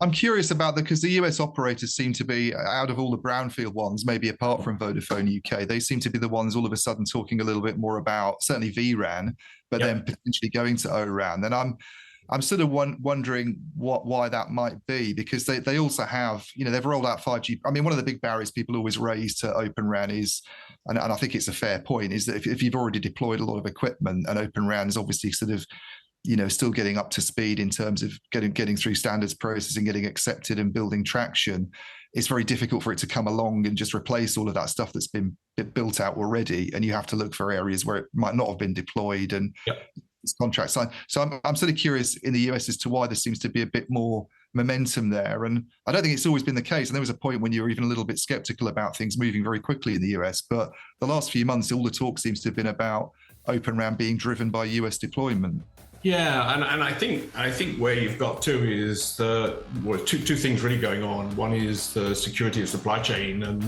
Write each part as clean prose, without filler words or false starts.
I'm curious about because the US operators seem to be, out of all the brownfield ones, maybe apart from Vodafone UK, they seem to be the ones all of a sudden talking a little bit more about certainly vRAN, but then potentially going to O-RAN. And I'm sort of wondering why that might be, because they also have, they've rolled out 5G. I mean, one of the big barriers people always raise to Open RAN is, and I think it's a fair point, is that if you've already deployed a lot of equipment, and Open RAN is obviously sort of, still getting up to speed in terms of getting through standards processing, getting accepted and building traction, it's very difficult for it to come along and just replace all of that stuff that's been built out already. And you have to look for areas where it might not have been deployed and contract signed. So I'm sort of curious in the US as to why there seems to be a bit more momentum there. And I don't think it's always been the case. And there was a point when you were even a little bit skeptical about things moving very quickly in the US. But the last few months, all the talk seems to have been about Open RAN being driven by US deployment. Yeah, and I think where you've got to is two things really going on. One is the security of supply chain, and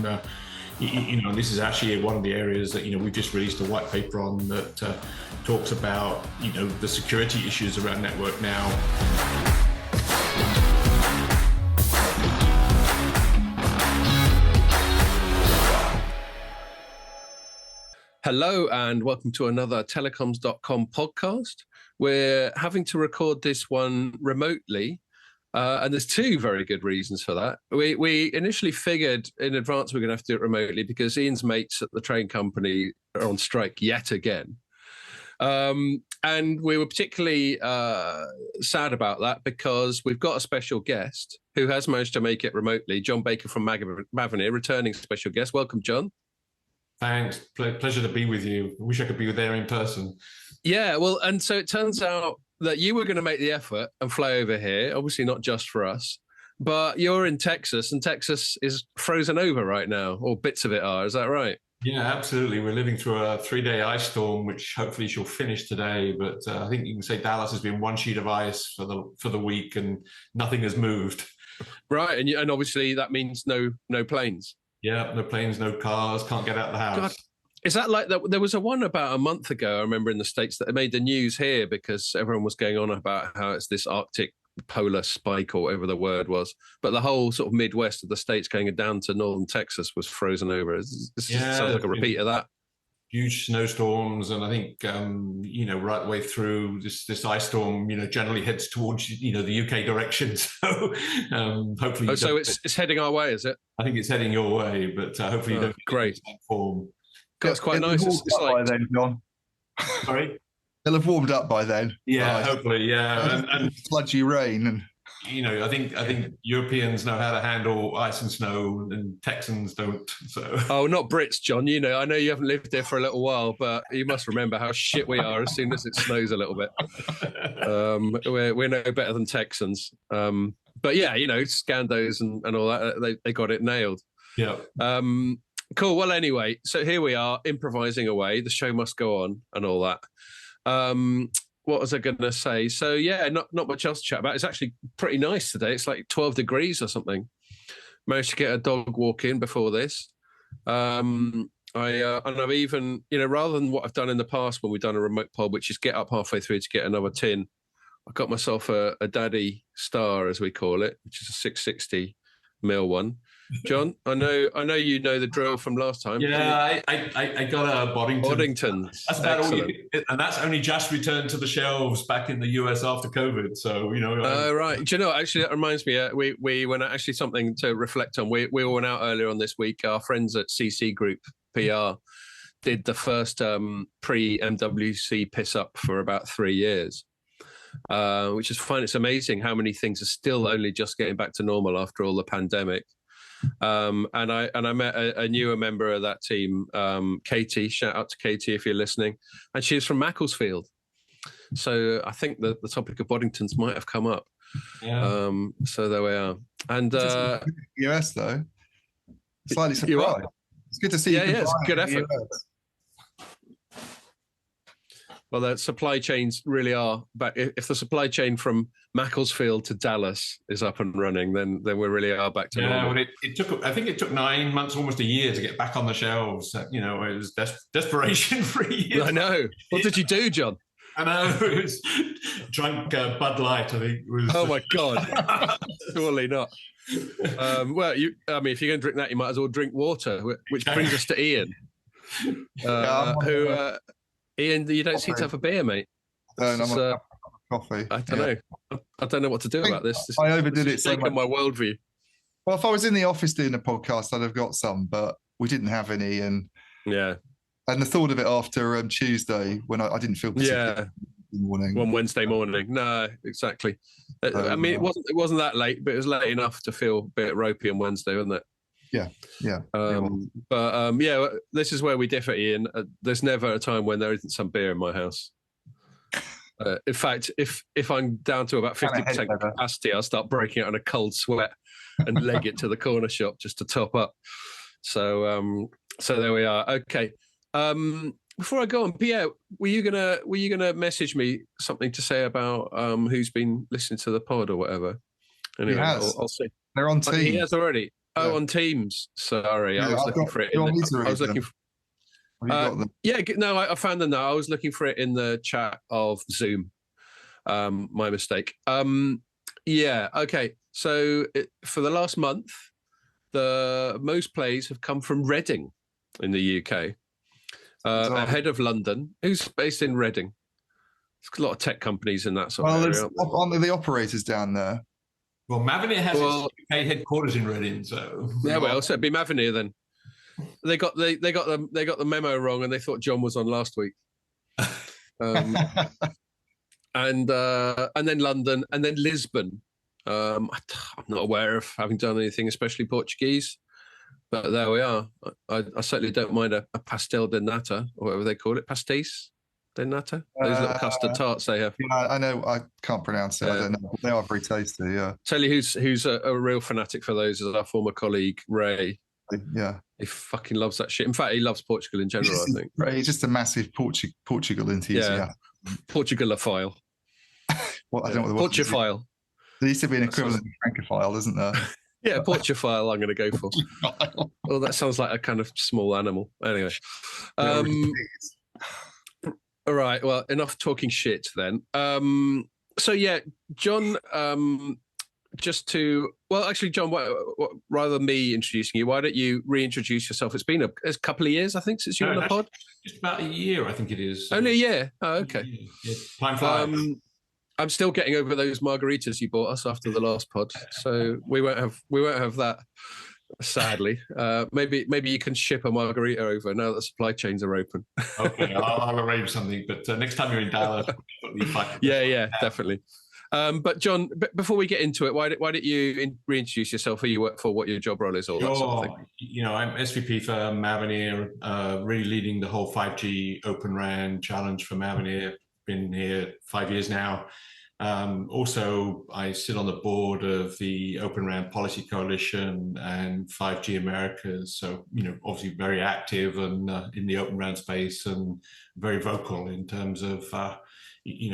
this is actually one of the areas that we've just released a white paper on that talks about the security issues around network now. Hello and welcome to another Telecoms.com podcast. We're having to record this one remotely, and there's two very good reasons for that. We initially figured in advance we're going to have to do it remotely because Ian's mates at the train company are on strike yet again. And we were particularly sad about that because we've got a special guest who has managed to make it remotely, John Baker from Mavenir, returning special guest. Welcome, John. Thanks. Pleasure to be with you. I wish I could be there in person. Yeah, well, and so it turns out that you were going to make the effort and fly over here, obviously not just for us, but you're in Texas, and Texas is frozen over right now, or bits of it are. Is that right? Yeah, absolutely. We're living through a 3-day ice storm, which hopefully she'll finish today. But I think you can say Dallas has been one sheet of ice for the week, and nothing has moved. Right, and obviously that means no planes. Yeah, no planes, no cars, can't get out of the house. God. Is that like that? There was a one about a month ago, I remember, in the States that made the news here because everyone was going on about how it's this Arctic polar spike or whatever the word was. But the whole sort of Midwest of the States going down to northern Texas was frozen over. This sounds like a repeat of that. Huge snowstorms, and I think right the way through this ice storm, generally heads towards the UK direction. So hopefully, so it's heading our way, is it? I think it's heading your way, but hopefully you don't great form. That's quite nice. It's like then, John. Sorry, they'll have warmed up by then. Yeah, hopefully, yeah, and sludgy rain and. I think Europeans know how to handle ice and snow, and Texans don't. So. Oh, not Brits, John. I know you haven't lived there for a little while, but you must remember how shit we are as soon as it snows a little bit. We're no better than Texans. But yeah, Scandos and all that, they got it nailed. Yeah. Cool. Well, anyway, so here we are improvising away. The show must go on and all that. What was I going to say? So yeah, not much else to chat about. It's actually pretty nice today. It's like 12 degrees or something. Managed to get a dog walk in before this. And I've even, rather than what I've done in the past when we've done a remote pod, which is get up halfway through to get another tin, I got myself a Daddy Star, as we call it, which is a 660mm one. John, I know you know the drill from last time. Yeah, I got a Boddington. That's about all and that's only just returned to the shelves back in the US after COVID. So right. Do you know? Actually, that reminds me. We went out, actually something to reflect on. We all went out earlier on this week. Our friends at CC Group PR did the first pre-MWC piss up for about 3 years. Which is fine. It's amazing how many things are still only just getting back to normal after all the pandemic. And I met a newer member of that team, Katie. Shout out to Katie if you're listening. And she's from Macclesfield. So I think the topic of Boddingtons might have come up. Yeah. So there we are. And US though, slightly surprised. It's good to see you. Yeah, it's good effort. Well, the supply chains really are back. If the supply chain from Macclesfield to Dallas is up and running, then we really are back to normal. Well, I think it took 9 months, almost a year, to get back on the shelves. It was desperation for a year. I know. What did you do, John? I know, it was drunk Bud Light, I think. Was, oh my God. Surely not. Well, if you're going to drink that, you might as well drink water, which brings us to Ian. Ian, you don't seem to have a beer, mate. I'm on coffee. I don't know. I don't know what to do about this. I overdid it so much. My worldview. Well, if I was in the office doing a podcast, I'd have got some, but we didn't have any. And the thought of it after Tuesday, when I didn't feel particularly morning. One Wednesday morning. No, exactly. I mean, it wasn't that late, but it was late enough to feel a bit ropey on Wednesday, wasn't it? Yeah. This is where we differ, Ian. There's never a time when there isn't some beer in my house. In fact, if I'm down to about 50% capacity, I'll start breaking out in a cold sweat and leg it to the corner shop just to top up. So there we are. Okay. Before I go on, Pierre, were you gonna message me something to say about who's been listening to the pod or whatever? Anyway, he has. I'll see. They're on Teams. He has already. Oh, on Teams. Sorry, I was looking for it. I was looking for. I found them now. I was looking for it in the chat of Zoom. My mistake. Okay. So for the last month, the most plays have come from Reading in the UK, ahead of London. Who's based in Reading? There's a lot of tech companies in that sort of area. Aren't the operators down there? Well, Mavenir has its UK headquarters in Reading, so so it'd be Mavenir then. They got the memo wrong, and they thought John was on last week. And then London, and then Lisbon. I'm not aware of having done anything, especially Portuguese, but there we are. I certainly don't mind a pastel de nata, or whatever they call it, pastéis de nata. Those little custard tarts they have. Yeah, I know. I can't pronounce it. I don't know. They are very tasty. Yeah. Tell you who's a real fanatic for those is our former colleague Ray. Yeah. He fucking loves that shit. In fact, he loves Portugal in general, I think. He's just a massive Portugal enthusiast. Yeah. Portugalophile. I don't know what the word Portuphile. There used to be an equivalent of Francophile, isn't there? Yeah, Portuphile I'm going to go for. Well, that sounds like a kind of small animal. Anyway. All right, well, enough talking shit then. John, John, rather than me introducing you, why don't you reintroduce yourself? It's been a couple of years, I think, since you were on the pod. Just about a year, I think it is. Only a year? Oh, okay. Yeah. Time flies. I'm still getting over those margaritas you bought us after the last pod, so we won't have that. Sadly, maybe you can ship a margarita over now that the supply chains are open. Okay, I'll arrange something. But next time you're in Dallas, yeah, definitely. But John, before we get into it, why don't you reintroduce yourself? Who you work for, what your job role is, all that sort of thing. I'm SVP for Mavenir, really leading the whole 5G Open RAN challenge for Mavenir. Been here 5 years now. Also, I sit on the board of the Open RAN Policy Coalition and 5G Americas. So, obviously very active and in the Open RAN space and very vocal in terms of,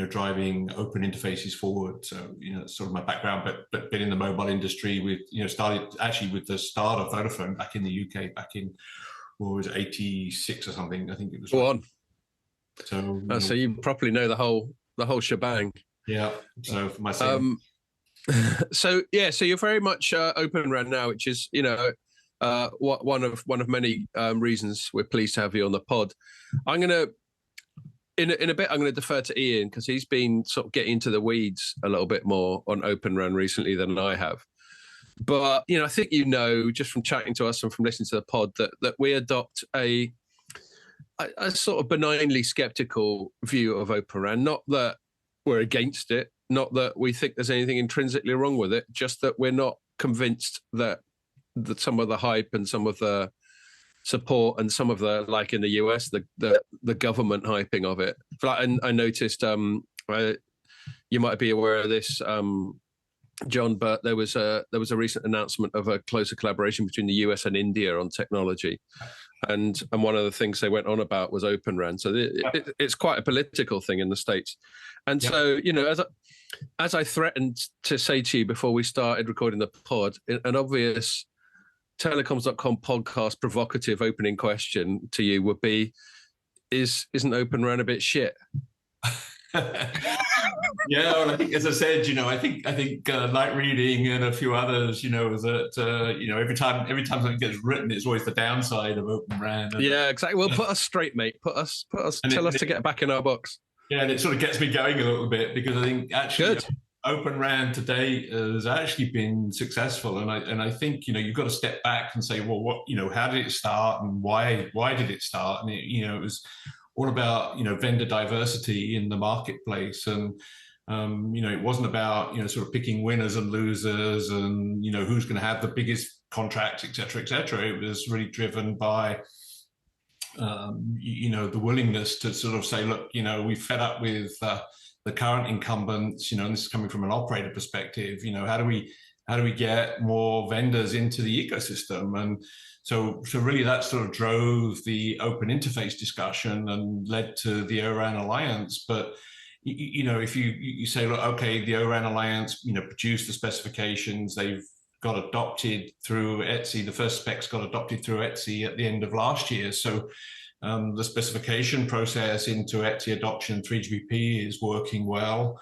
driving open interfaces forward. So, that's sort of my background, but been in the mobile industry with, started actually with the start of Vodafone back in the UK, back in, 86 or something. I think it was. Go on. So you properly know the whole shebang. Yeah. So for myself. So you're very much Open RAN now, which is one of many reasons we're pleased to have you on the pod. I'm gonna in a bit I'm going to defer to Ian because he's been sort of getting into the weeds a little bit more on Open RAN recently than I have. But I think just from chatting to us and from listening to the pod that we adopt a sort of benignly skeptical view of Open RAN. Not that we're against it, not that we think there's anything intrinsically wrong with it, just that we're not convinced that some of the hype and some of the support and some of the, like in the US, the government hyping of it. And I noticed, you might be aware of this, John, but there was a recent announcement of a closer collaboration between the US and India on technology. And one of the things they went on about was Open RAN. So it's quite a political thing in the States. And so, as I threatened to say to you before we started recording the pod, an obvious Telecoms.com podcast provocative opening question to you would be, isn't Open RAN a bit shit? Yeah, well, I think, as I said, I think Light Reading and a few others, that every time something gets written, it's always the downside of Open RAN. Yeah, exactly. Well, put us straight, mate. Tell us to get back in our box. Yeah, and it sort of gets me going a little bit, because I think actually Good. Open RAN to date has actually been successful, and I think you've got to step back and say, well, what how did it start, and why did it start? And it was all about vendor diversity in the marketplace, and it wasn't about sort of picking winners and losers, and who's going to have the biggest contracts, et cetera, et cetera. It was really driven by the willingness to sort of say, look, we've fed up with the current incumbents, and this is coming from an operator perspective. How do we get more vendors into the ecosystem? And so really that sort of drove the open interface discussion and led to the O-RAN Alliance. But if you say, look, okay, the O-RAN Alliance, produced the specifications, they've got adopted through ETSI. The first specs got adopted through ETSI at the end of last year. So the specification process into ETSI adoption 3GPP is working well.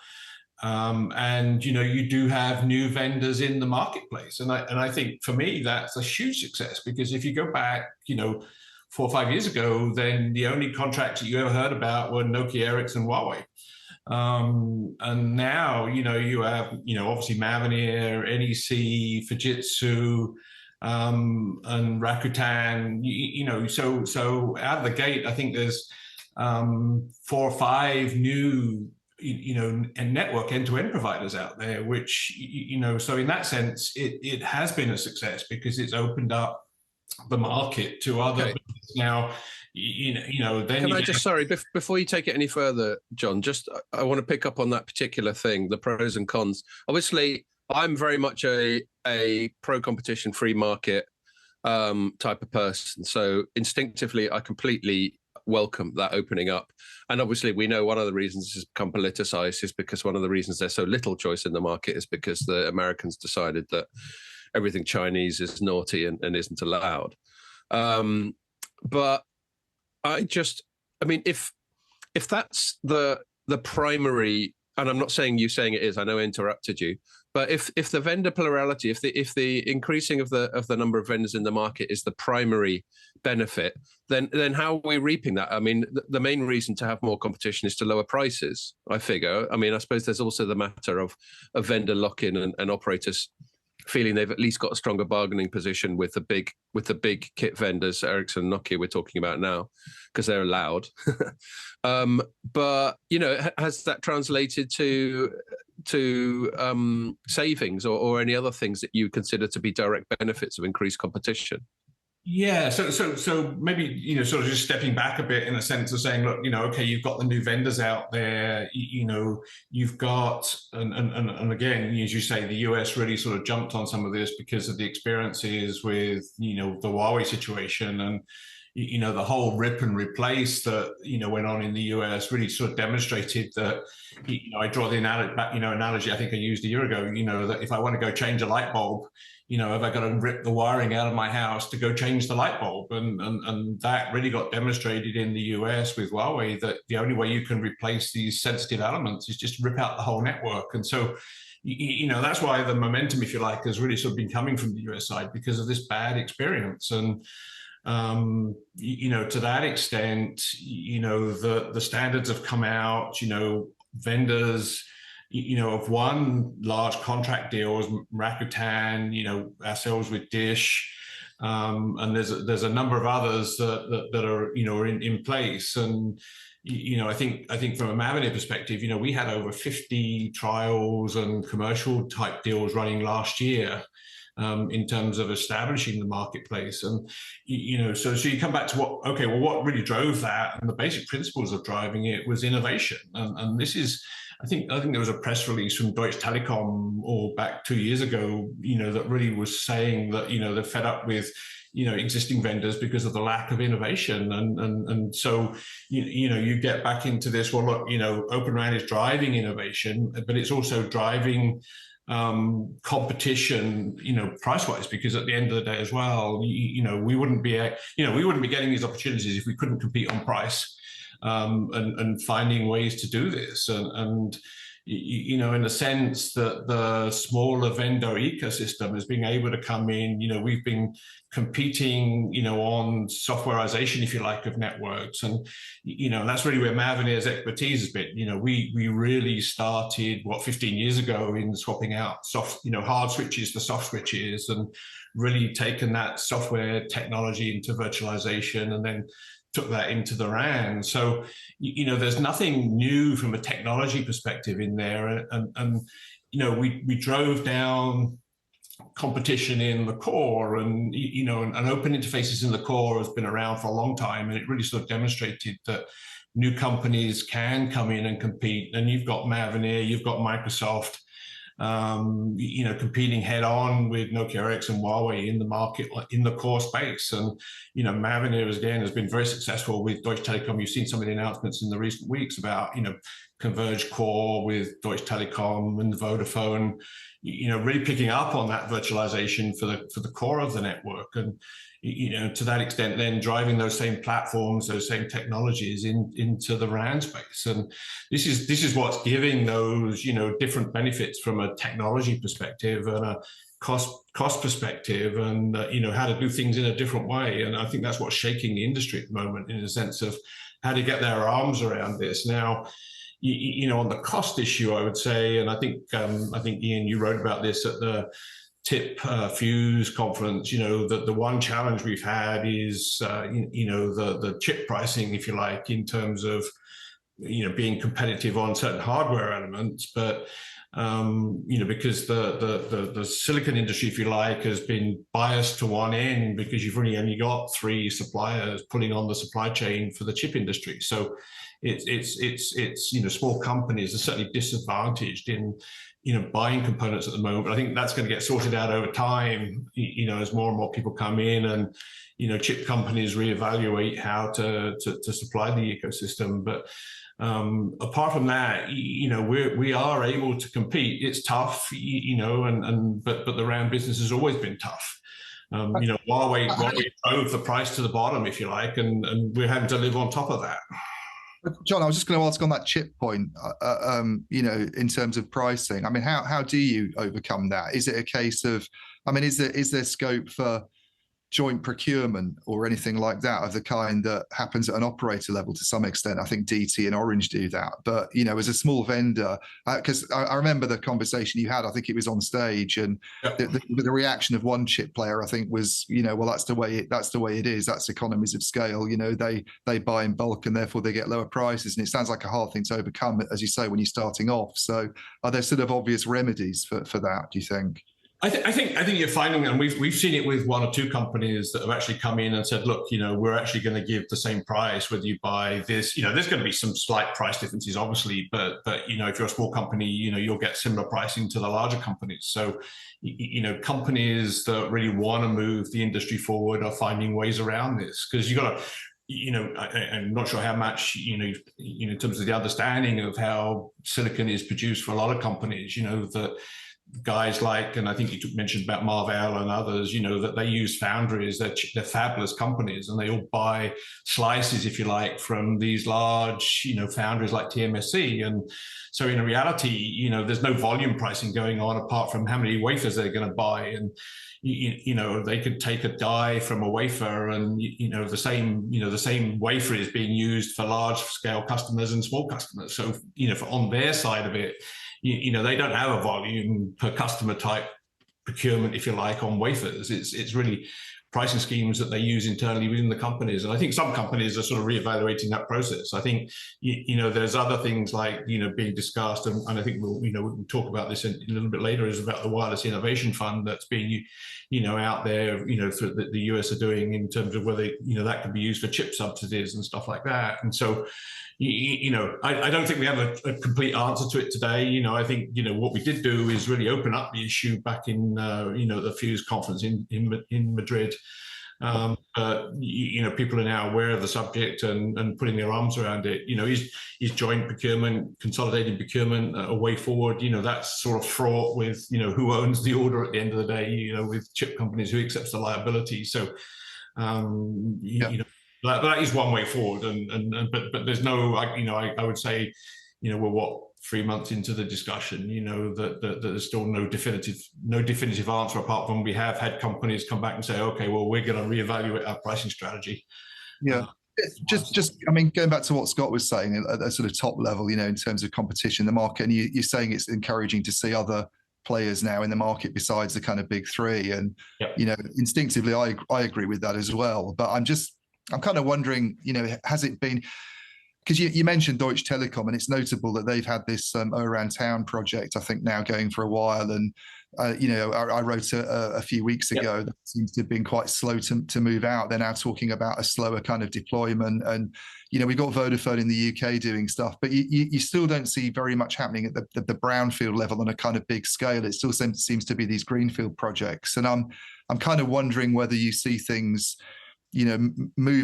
And you do have new vendors in the marketplace, and I think for me that's a huge success, because if you go back 4 or 5 years ago, then the only contracts that you ever heard about were Nokia, Ericsson, Huawei. And now you have obviously Mavenir, NEC, Fujitsu, and Rakuten. So out of the gate, I think there's 4 or 5 new and network end-to-end providers out there, which so in that sense it has been a success, because it's opened up the market to other. Okay. Now then can I just, sorry, before you take it any further, John, I want to pick up on that particular thing, the pros and cons. Obviously I'm very much a pro-competition, free market type of person, so instinctively I completely welcome that opening up. And obviously we know one of the reasons this has become politicized is because one of the reasons there's so little choice in the market is because the Americans decided that everything Chinese is naughty and isn't allowed. But I mean, if that's the primary, and I'm not saying it is, I know I interrupted you, but if the vendor plurality, if the increasing of the number of vendors in the market is the primary benefit, then how are we reaping that? I mean, the main reason to have more competition is to lower prices, I figure. I mean, I suppose there's also the matter of vendor lock-in and operators feeling they've at least got a stronger bargaining position with the big kit vendors, Ericsson, Nokia we're talking about now, because they're allowed. But has that translated to savings or any other things that you consider to be direct benefits of increased competition? Yeah, so maybe sort of just stepping back a bit in a sense of saying, look, okay, you've got the new vendors out there, you've got, and again, as you say, the US really sort of jumped on some of this because of the experiences with the Huawei situation, and the whole rip and replace that went on in the US really sort of demonstrated that. I draw the analogy I think I used a year ago. That if I want to go change a light bulb, have I got to rip the wiring out of my house to go change the light bulb? And that really got demonstrated in the US with Huawei, that the only way you can replace these sensitive elements is just rip out the whole network. And so, that's why the momentum, if you like, has really sort of been coming from the US side because of this bad experience. And to that extent, the standards have come out. Vendors of one large contract deal was Rakuten, ourselves with Dish, and there's a number of others that are in place. And I think from a Mavenir perspective, we had over 50 trials and commercial type deals running last year. In terms of establishing the marketplace. And so you come back to what really drove that, and the basic principles of driving it was innovation. And this is, I think there was a press release from Deutsche Telekom or back 2 years ago, that really was saying that they're fed up with existing vendors because of the lack of innovation. And so you get back into this, well, look, Open RAN is driving innovation, but it's also driving competition, price-wise, because at the end of the day as well, we wouldn't be getting these opportunities if we couldn't compete on price. and finding ways to do this. And you know, in the sense that the smaller vendor ecosystem is being able to come in, you know, we've been competing, you know, on softwareization, if you like, of networks. And, you know, that's really where Mavenir's expertise has been. You know, we really started, 15 years ago in swapping out hard switches to soft switches, and really taken that software technology into virtualization and then took that into the RAN. So, you know, there's nothing new from a technology perspective in there. And you know, we drove down competition in the core, and, you know, and open interfaces in the core has been around for a long time. And it really sort of demonstrated that new companies can come in and compete. And you've got Mavenir, you've got Microsoft, you know, competing head on with Nokia, Ericsson, Huawei in the market, in the core space. And, you know, Mavenir, again, has been very successful with Deutsche Telekom. You've seen some of the announcements in the recent weeks about, you know, converged core with Deutsche Telekom and Vodafone, you know, really picking up on that virtualization for the core of the network. And, you know, to that extent, then driving those same platforms, those same technologies into the RAN space. And this is what's giving those, you know, different benefits from a technology perspective and a cost perspective, and you know, how to do things in a different way. And I think that's what's shaking the industry at the moment, in the sense of how to get their arms around this. Now, you know, on the cost issue, I would say, and I think Ian, you wrote about this at the TIP Fuse conference. You know, that the one challenge we've had is you know, the chip pricing, if you like, in terms of, you know, being competitive on certain hardware elements. But you know, because the silicon industry, if you like, has been biased to one end, because you've really only got 3 suppliers pulling on the supply chain for the chip industry. So it's you know, small companies are certainly disadvantaged in, you know, buying components at the moment. But I think that's going to get sorted out over time, you know, as more and more people come in, and, you know, chip companies reevaluate how to supply the ecosystem. But apart from that, you know, we are able to compete. It's tough, you know, but the RAN business has always been tough. You know, Huawei drove the price to the bottom, if you like, and we're having to live on top of that. John, I was just going to ask on that chip point, you know, in terms of pricing. I mean, how do you overcome that? Is it a case of, I mean, is there scope for joint procurement or anything like that, of the kind that happens at an operator level to some extent? I think DT and Orange do that. But, you know, as a small vendor, because I remember the conversation you had, I think it was on stage, and the reaction of one chip player, I think, was, you know, well, that's the way it is. That's economies of scale. You know, they buy in bulk, and therefore they get lower prices. And it sounds like a hard thing to overcome, as you say, when you're starting off. So are there sort of obvious remedies for that, do you think? I think you're finding, and we've seen it with 1 or 2 companies that have actually come in and said, look, you know, we're actually going to give the same price whether you buy this. You know, there's going to be some slight price differences, obviously, but you know, if you're a small company, you know, you'll get similar pricing to the larger companies. So, you know, companies that really want to move the industry forward are finding ways around this, because you got to, you know, I'm not sure how much, you know, in terms of the understanding of how silicon is produced for a lot of companies, you know, that guys like, and I think you mentioned about Marvell and others, you know, that they use foundries. They're fabless companies, and they all buy slices, if you like, from these large, you know, foundries like TSMC. And so in reality, you know, there's no volume pricing going on apart from how many wafers they're going to buy. And you know, they could take a die from a wafer, and you know, the same wafer is being used for large scale customers and small customers. So, you know, on their side of it, you know, they don't have a volume per customer type procurement, if you like, on wafers. It's really pricing schemes that they use internally within the companies. And I think some companies are sort of reevaluating that process. I think, you know, there's other things like, you know, being discussed, and I think we'll talk about this a little bit later, is about the Wireless Innovation Fund that's being, you know, out there, you know, through the US are doing, in terms of whether, you know, that could be used for chip subsidies and stuff like that. And so, you know, I don't think we have a complete answer to it today. You know, I think, you know, what we did do is really open up the issue back in, you know, the Fuse conference in Madrid. You know, people are now aware of the subject and putting their arms around it. You know, is joint procurement, consolidated procurement a way forward? You know, that's sort of fraught with, you know, who owns the order at the end of the day, you know, with chip companies, who accepts the liability. So, you know, that is one way forward, but there's no, I would say, we're what, 3 months into the discussion, that there's still no definitive answer, apart from we have had companies come back and say, okay, well, we're going to reevaluate our pricing strategy. Yeah. I mean, going back to what Scott was saying at a sort of top level, in terms of competition in the market, and you're saying it's encouraging to see other players now in the market besides the kind of big three. And, instinctively, I agree with that as well. But I'm kind of wondering, has it been, because you mentioned Deutsche Telekom, and it's notable that they've had this O-RAN Town project, I think, now going for a while. And, I wrote a few weeks ago that seems to have been quite slow to move out. They're now talking about a slower kind of deployment. And, we've got Vodafone in the UK doing stuff, but you still don't see very much happening at the brownfield level on a kind of big scale. It still seems to be these greenfield projects. And I'm kind of wondering whether you see things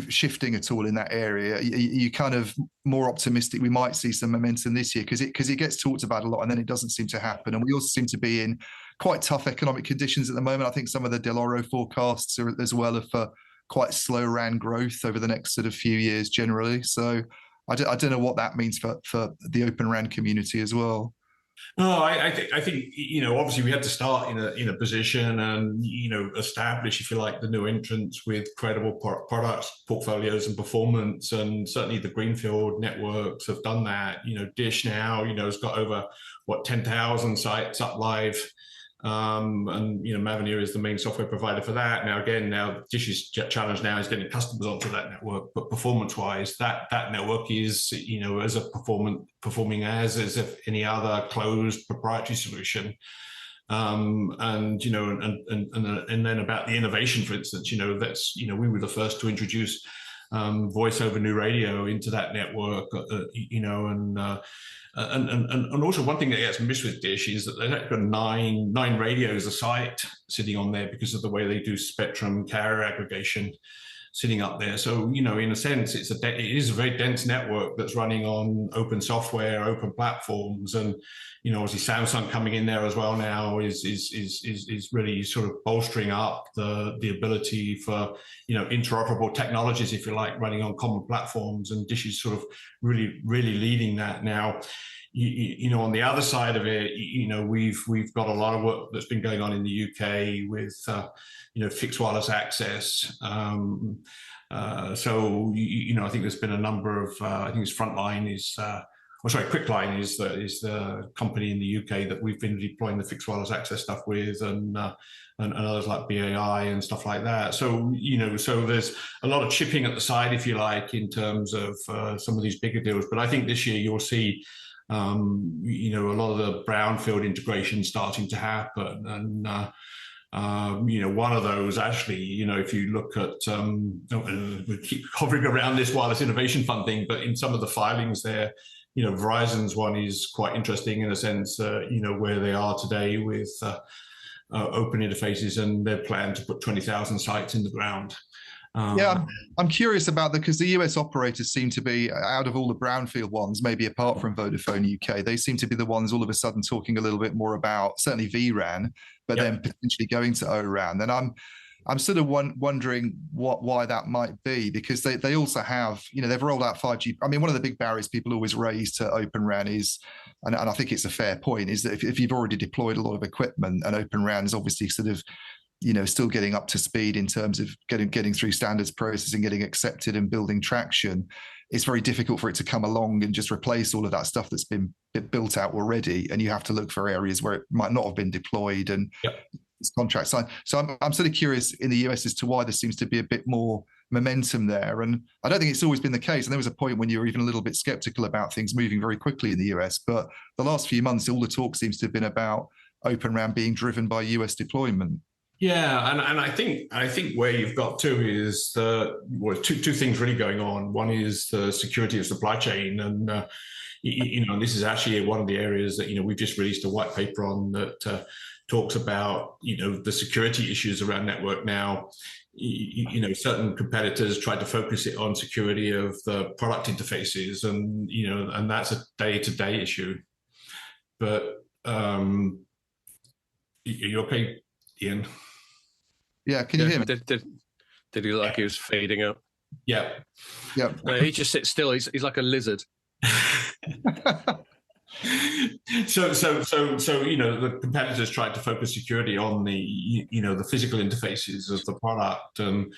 shifting at all in that area. You kind of more optimistic we might see some momentum this year because it gets talked about a lot and then it doesn't seem to happen. And we also seem to be in quite tough economic conditions at the moment. I think some of the Del Oro forecasts are as well for quite slow RAN growth over the next sort of few years generally. So I don't know what that means for the Open RAN community as well. No, I think obviously we had to start in a position and establish, if you like, the new entrants with credible products, portfolios, and performance. And certainly the greenfield networks have done that. Dish now has got over 10,000 sites up live. And Mavenir is the main software provider for that. Now Dish's challenge now is getting customers onto that network, but performance-wise, that network is as performing as if any other closed proprietary solution. And then about the innovation, for instance, that's we were the first to introduce voice over new radio into that network, and also one thing that gets missed with Dish is that they've got nine radios a site sitting on there because of the way they do spectrum carrier aggregation sitting up there. So in a sense, it is a very dense network that's running on open software, open platforms, and obviously Samsung coming in there as well now is really sort of bolstering up the ability for interoperable technologies, if you like, running on common platforms, and Dish is sort of really leading that now. On the other side of it, we've got a lot of work that's been going on in the UK with fixed wireless access. So I think there's been a number of I think it's Frontline Quickline is the company in the UK that we've been deploying the fixed wireless access stuff with, and others like BAI and stuff like that. So so there's a lot of chipping at the side, if you like, in terms of some of these bigger deals. But I think this year you'll see a lot of the brownfield integration starting to happen, and one of those actually, if you look at, we keep hovering around this wireless innovation fund thing, but in some of the filings there, Verizon's one is quite interesting in a sense, where they are today with open interfaces and their plan to put 20,000 sites in the ground. I'm curious about that because the US operators seem to be, out of all the brownfield ones, maybe apart from Vodafone UK, they seem to be the ones all of a sudden talking a little bit more about certainly vRAN, but then potentially going to O-RAN. And I'm sort of wondering why that might be, because they also have, they've rolled out 5G. I mean, one of the big barriers people always raise to Open RAN is, and I think it's a fair point, is that if you've already deployed a lot of equipment, and Open RAN is obviously sort of still getting up to speed in terms of getting through standards processing, getting accepted and building traction, it's very difficult for it to come along and just replace all of that stuff that's been built out already. And you have to look for areas where it might not have been deployed and contracts signed. So I'm sort of curious in the US as to why there seems to be a bit more momentum there. And I don't think it's always been the case. And there was a point when you were even a little bit skeptical about things moving very quickly in the US. But the last few months, all the talk seems to have been about Open RAN being driven by US deployment. Yeah, and I think where you've got to is two things really going on. One is the security of supply chain, and this is actually one of the areas that we've just released a white paper on that talks about the security issues around network now. Certain competitors tried to focus it on security of the product interfaces, and that's a day-to-day issue. But are you okay, Ian? Yeah, can you hear me? Did he look like he was fading out? Yeah. Yeah. He just sits still. He's like a lizard. So the competitors tried to focus security on the physical interfaces of the product, and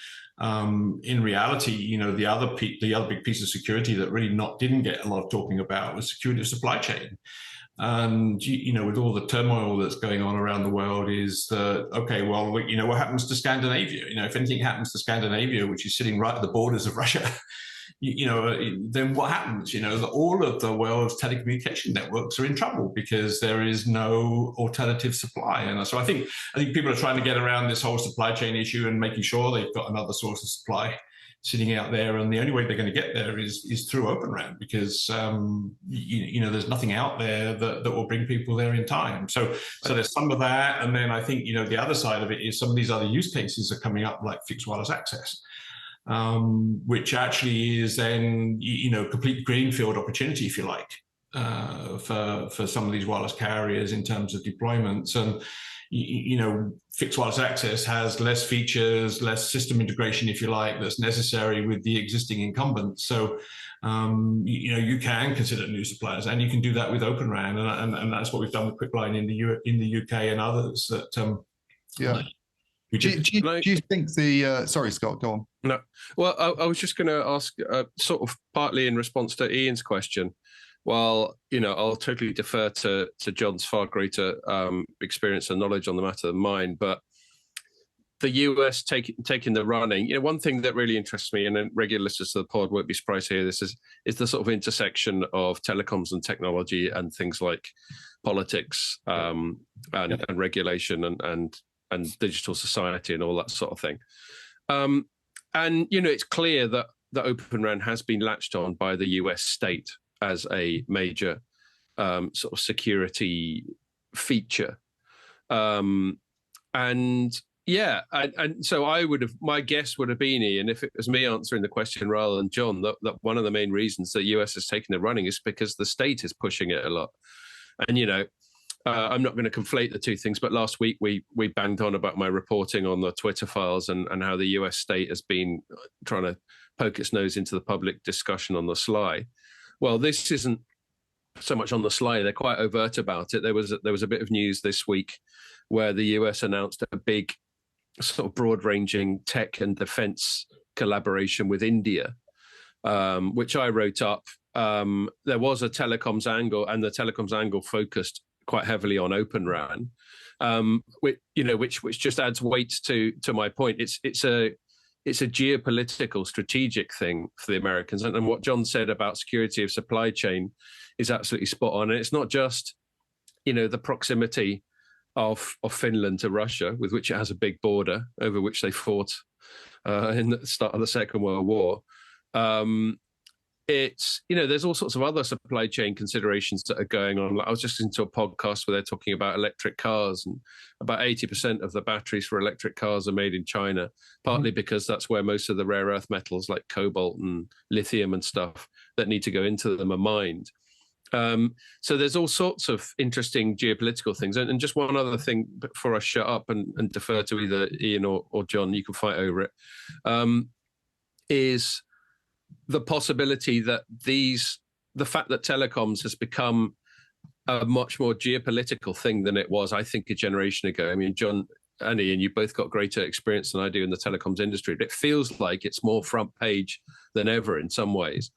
in reality, the other big piece of security that really didn't get a lot of talking about was security of supply chain. And with all the turmoil that's going on around the world, is that okay? Well, what happens to Scandinavia? If anything happens to Scandinavia, which is sitting right at the borders of Russia, then what happens? All of the world's telecommunication networks are in trouble because there is no alternative supply. And so I think people are trying to get around this whole supply chain issue and making sure they've got another source of supply sitting out there. And the only way they're going to get there is through Open RAN, because there's nothing out there that will bring people there in time. So there's some of that, and then I think the other side of it is some of these other use cases are coming up, like fixed wireless access. Which actually is then, complete greenfield opportunity, if you like, for some of these wireless carriers in terms of deployments. And, fixed wireless access has less features, less system integration, if you like, that's necessary with the existing incumbents. So, you can consider new suppliers, and you can do that with Open RAN. And that's what we've done with Quickline in the UK and others that, yeah. Do you think sorry, Scott, go on. No. Well, I was just going to ask, sort of partly in response to Ian's question. Well, I'll totally defer to John's far greater experience and knowledge on the matter than mine, but the US taking the running, one thing that really interests me, and then regular listeners to the pod won't be surprised to hear this, is the sort of intersection of telecoms and technology and things like politics and regulation and digital society and all that sort of thing. And, it's clear that Open RAN has been latched on by the US state as a major sort of security feature. And so my guess would have been, Ian, if it was me answering the question rather than John, that one of the main reasons the US has taken the running is because the state is pushing it a lot. And, I'm not going to conflate the two things, but last week we banged on about my reporting on the Twitter files and how the US state has been trying to poke its nose into the public discussion on the sly. Well, this isn't so much on the sly. They're quite overt about it. There was a bit of news this week where the US announced a big sort of broad-ranging tech and defense collaboration with India, which I wrote up. There was a telecoms angle, and the telecoms angle focused quite heavily on Open RAN, which just adds weight to my point. It's a geopolitical, strategic thing for the Americans, and what John said about security of supply chain is absolutely spot on. And it's not just the proximity of Finland to Russia, with which it has a big border over which they fought in the start of the Second World War. It's, there's all sorts of other supply chain considerations that are going on. I was just into a podcast where they're talking about electric cars, and about 80% of the batteries for electric cars are made in China, partly because that's where most of the rare earth metals like cobalt and lithium and stuff that need to go into them are mined. So there's all sorts of interesting geopolitical things. And just one other thing before I shut up and defer to either Ian or John, you can fight over it, is the possibility that the fact that telecoms has become a much more geopolitical thing than it was, I think, a generation ago. I mean, John and Ian, you both got greater experience than I do in the telecoms industry, but it feels like it's more front page than ever in some ways.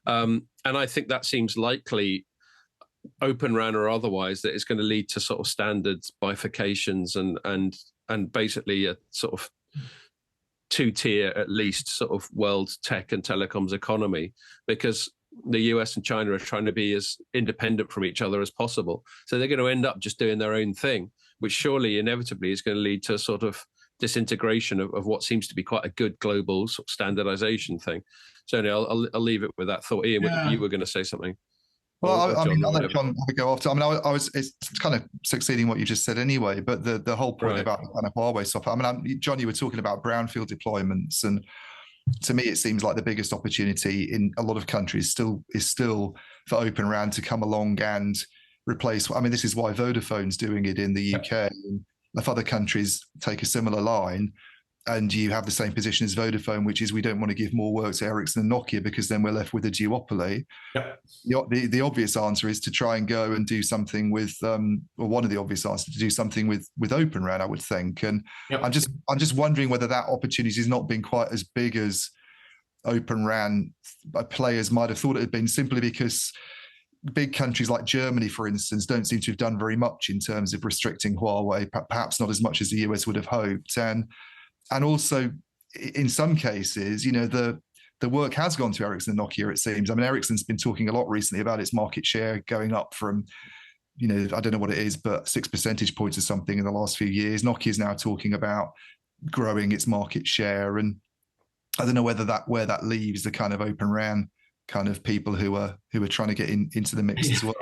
And I think that seems likely, Open RAN or otherwise, that it's going to lead to sort of standards bifurcations and basically a sort of two-tier, at least, sort of world tech and telecoms economy, because the US and China are trying to be as independent from each other as possible. So they're going to end up just doing their own thing, which surely inevitably is going to lead to sort of disintegration of what seems to be quite a good global sort of standardization thing. So anyway, I'll leave it with that thought. Ian, you were going to say something. Well, I'll let John have a go after. I mean, it's kind of succeeding what you just said anyway, but the whole point about the kind of Huawei stuff. I mean, John, you were talking about brownfield deployments, and to me, it seems like the biggest opportunity in a lot of countries is still for Open RAN to come along and replace. I mean, this is why Vodafone's doing it in the UK. And if other countries take a similar line, and you have the same position as Vodafone, which is we don't want to give more work to Ericsson and Nokia because then we're left with a duopoly. Yep. The obvious answer is to try and go and do something with, or one of the obvious answers to do something with Open RAN, I would think. And Yep. I'm just wondering whether that opportunity has not been quite as big as Open RAN players might have thought it had been, simply because big countries like Germany, for instance, don't seem to have done very much in terms of restricting Huawei, perhaps not as much as the US would have hoped. And also, in some cases, the work has gone to Ericsson and Nokia, it seems. I mean, Ericsson's been talking a lot recently about its market share going up from, I don't know what it is, but 6 percentage points or something in the last few years. Nokia's now talking about growing its market share. And I don't know where that leaves the kind of Open RAN kind of people who are trying to get into the mix as well.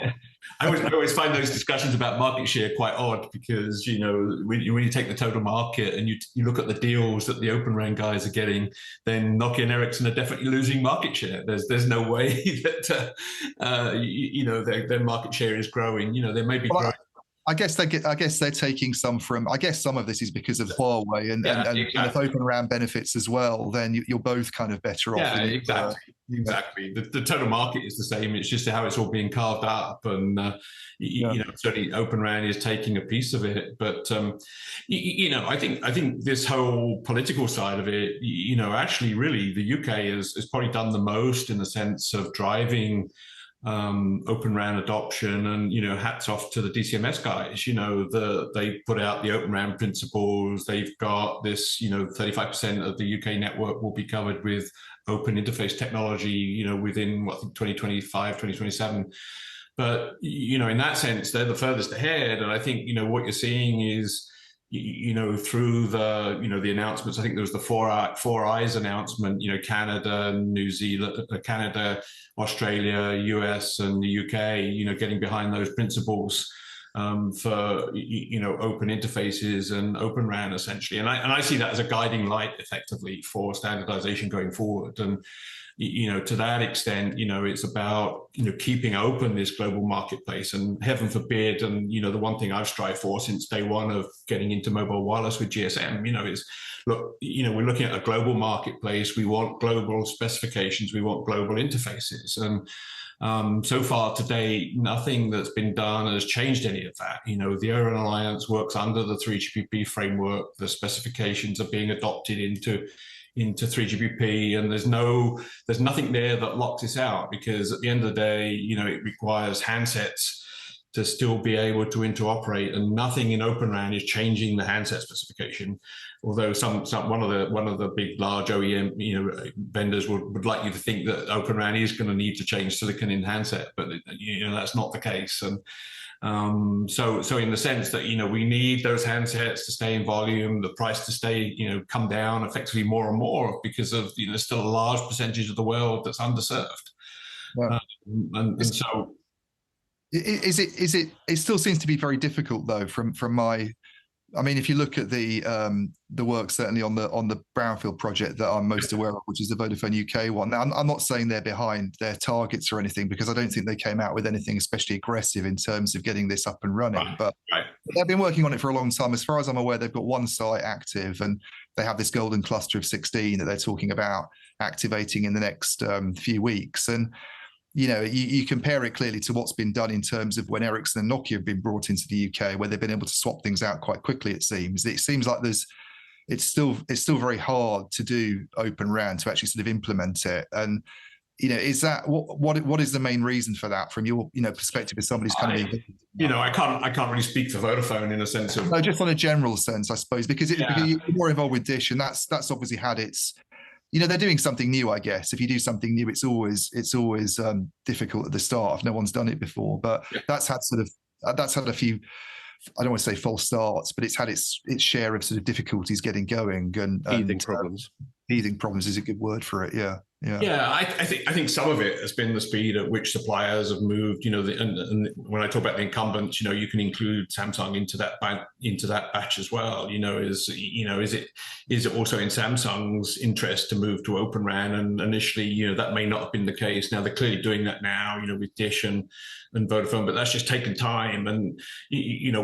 I always find those discussions about market share quite odd, because when you take the total market and you look at the deals that the Open RAN guys are getting, then Nokia and Ericsson are definitely losing market share. There's no way that their market share is growing. They may be growing. I guess they're taking some from. I guess some of this is because of Huawei, and exactly. if Open RAN benefits as well, then you're both kind of better off. Yeah, exactly. The total market is the same. It's just how it's all being carved up, and certainly Open RAN is taking a piece of it. But I think this whole political side of it, actually, really, the UK has probably done the most in the sense of driving Open RAN adoption, and hats off to the DCMS guys. They put out the Open RAN principles. They've got this 35% of the UK network will be covered with open interface technology within 2025 2027. But in that sense, they're the furthest ahead. And I think what you're seeing is through the announcements. I think there was the Four Eyes announcement. Canada, New Zealand, Canada, Australia, US, and the UK. Getting behind those principles for open interfaces and Open RAN essentially. And I see that as a guiding light, effectively, for standardization going forward. And to that extent, it's about, keeping open this global marketplace, and heaven forbid. And, the one thing I've strived for since day one of getting into mobile wireless with GSM, is, look, we're looking at a global marketplace. We want global specifications. We want global interfaces. And so far today, nothing that's been done has changed any of that. The Open Alliance works under the 3GPP framework. The specifications are being adopted into 3GPP, and there's nothing there that locks this out, because at the end of the day, it requires handsets to still be able to interoperate, and nothing in Open RAN is changing the handset specification. Although one of the big large OEM vendors would like you to think that Open RAN is going to need to change silicon in handset, but that's not the case. And so in the sense that we need those handsets to stay in volume, the price to stay come down effectively more and more, because of there's still a large percentage of the world that's underserved. Wow. And so it still seems to be very difficult, though, from my. I mean, if you look at the work certainly on the brownfield project that I'm most aware of, which is the Vodafone UK one. Now, I'm not saying they're behind their targets or anything, because I don't think they came out with anything especially aggressive in terms of getting this up and running. Right, but they've been working on it for a long time. As far as I'm aware, they've got one site active, and they have this golden cluster of 16 that they're talking about activating in the next few weeks. And you compare it clearly to what's been done in terms of when Ericsson and Nokia have been brought into the UK, where they've been able to swap things out quite quickly. It seems like it's still very hard to do Open RAN, to actually sort of implement it. And is that what is the main reason for that, from your perspective as somebody who's kind of I can't really speak for Vodafone in a sense of no, just on a general sense, I suppose, because you're more involved with Dish, and that's obviously had its. They're doing something new, I guess. If you do something new, it's always difficult at the start if no one's done it before. But that's had a few, I don't want to say false starts, but it's had its share of sort of difficulties getting going, and teething problems. Teething problems is a good word for it. Yeah. I think some of it has been the speed at which suppliers have moved. And when I talk about the incumbents, you can include Samsung into that batch as well. Is it also in Samsung's interest to move to Open RAN? And initially, that may not have been the case. Now they're clearly doing that now, with Dish and Vodafone, but that's just taken time. And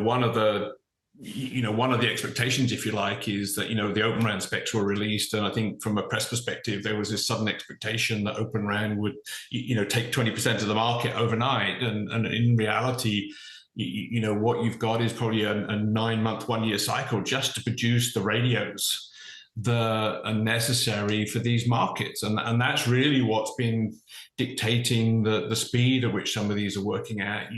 one of the one of the expectations, if you like, is that, the Open RAN specs were released. And I think from a press perspective, there was this sudden expectation that Open RAN would, take 20% of the market overnight. And in reality, what you've got is probably a 9-month, 1-year cycle just to produce the radios that are necessary for these markets. And that's really what's been dictating the speed at which some of these are working at,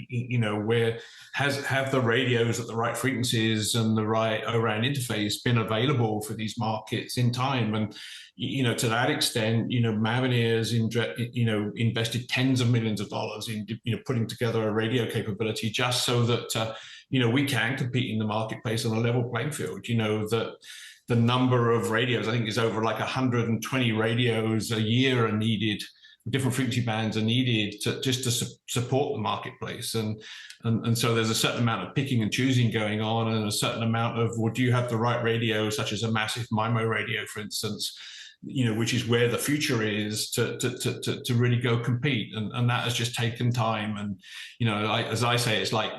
where have the radios at the right frequencies and the right O-RAN interface been available for these markets in time. And, to that extent, Mavenir's invested tens of millions of dollars in, putting together a radio capability just so that, we can compete in the marketplace on a level playing field. That the number of radios, I think, is over like 120 radios a year are needed. Different frequency bands are needed to support the marketplace, and so there's a certain amount of picking and choosing going on, and a certain amount of, well, do you have the right radio, such as a massive MIMO radio, for instance, which is where the future is to really go compete, and that has just taken time, and as I say, it's like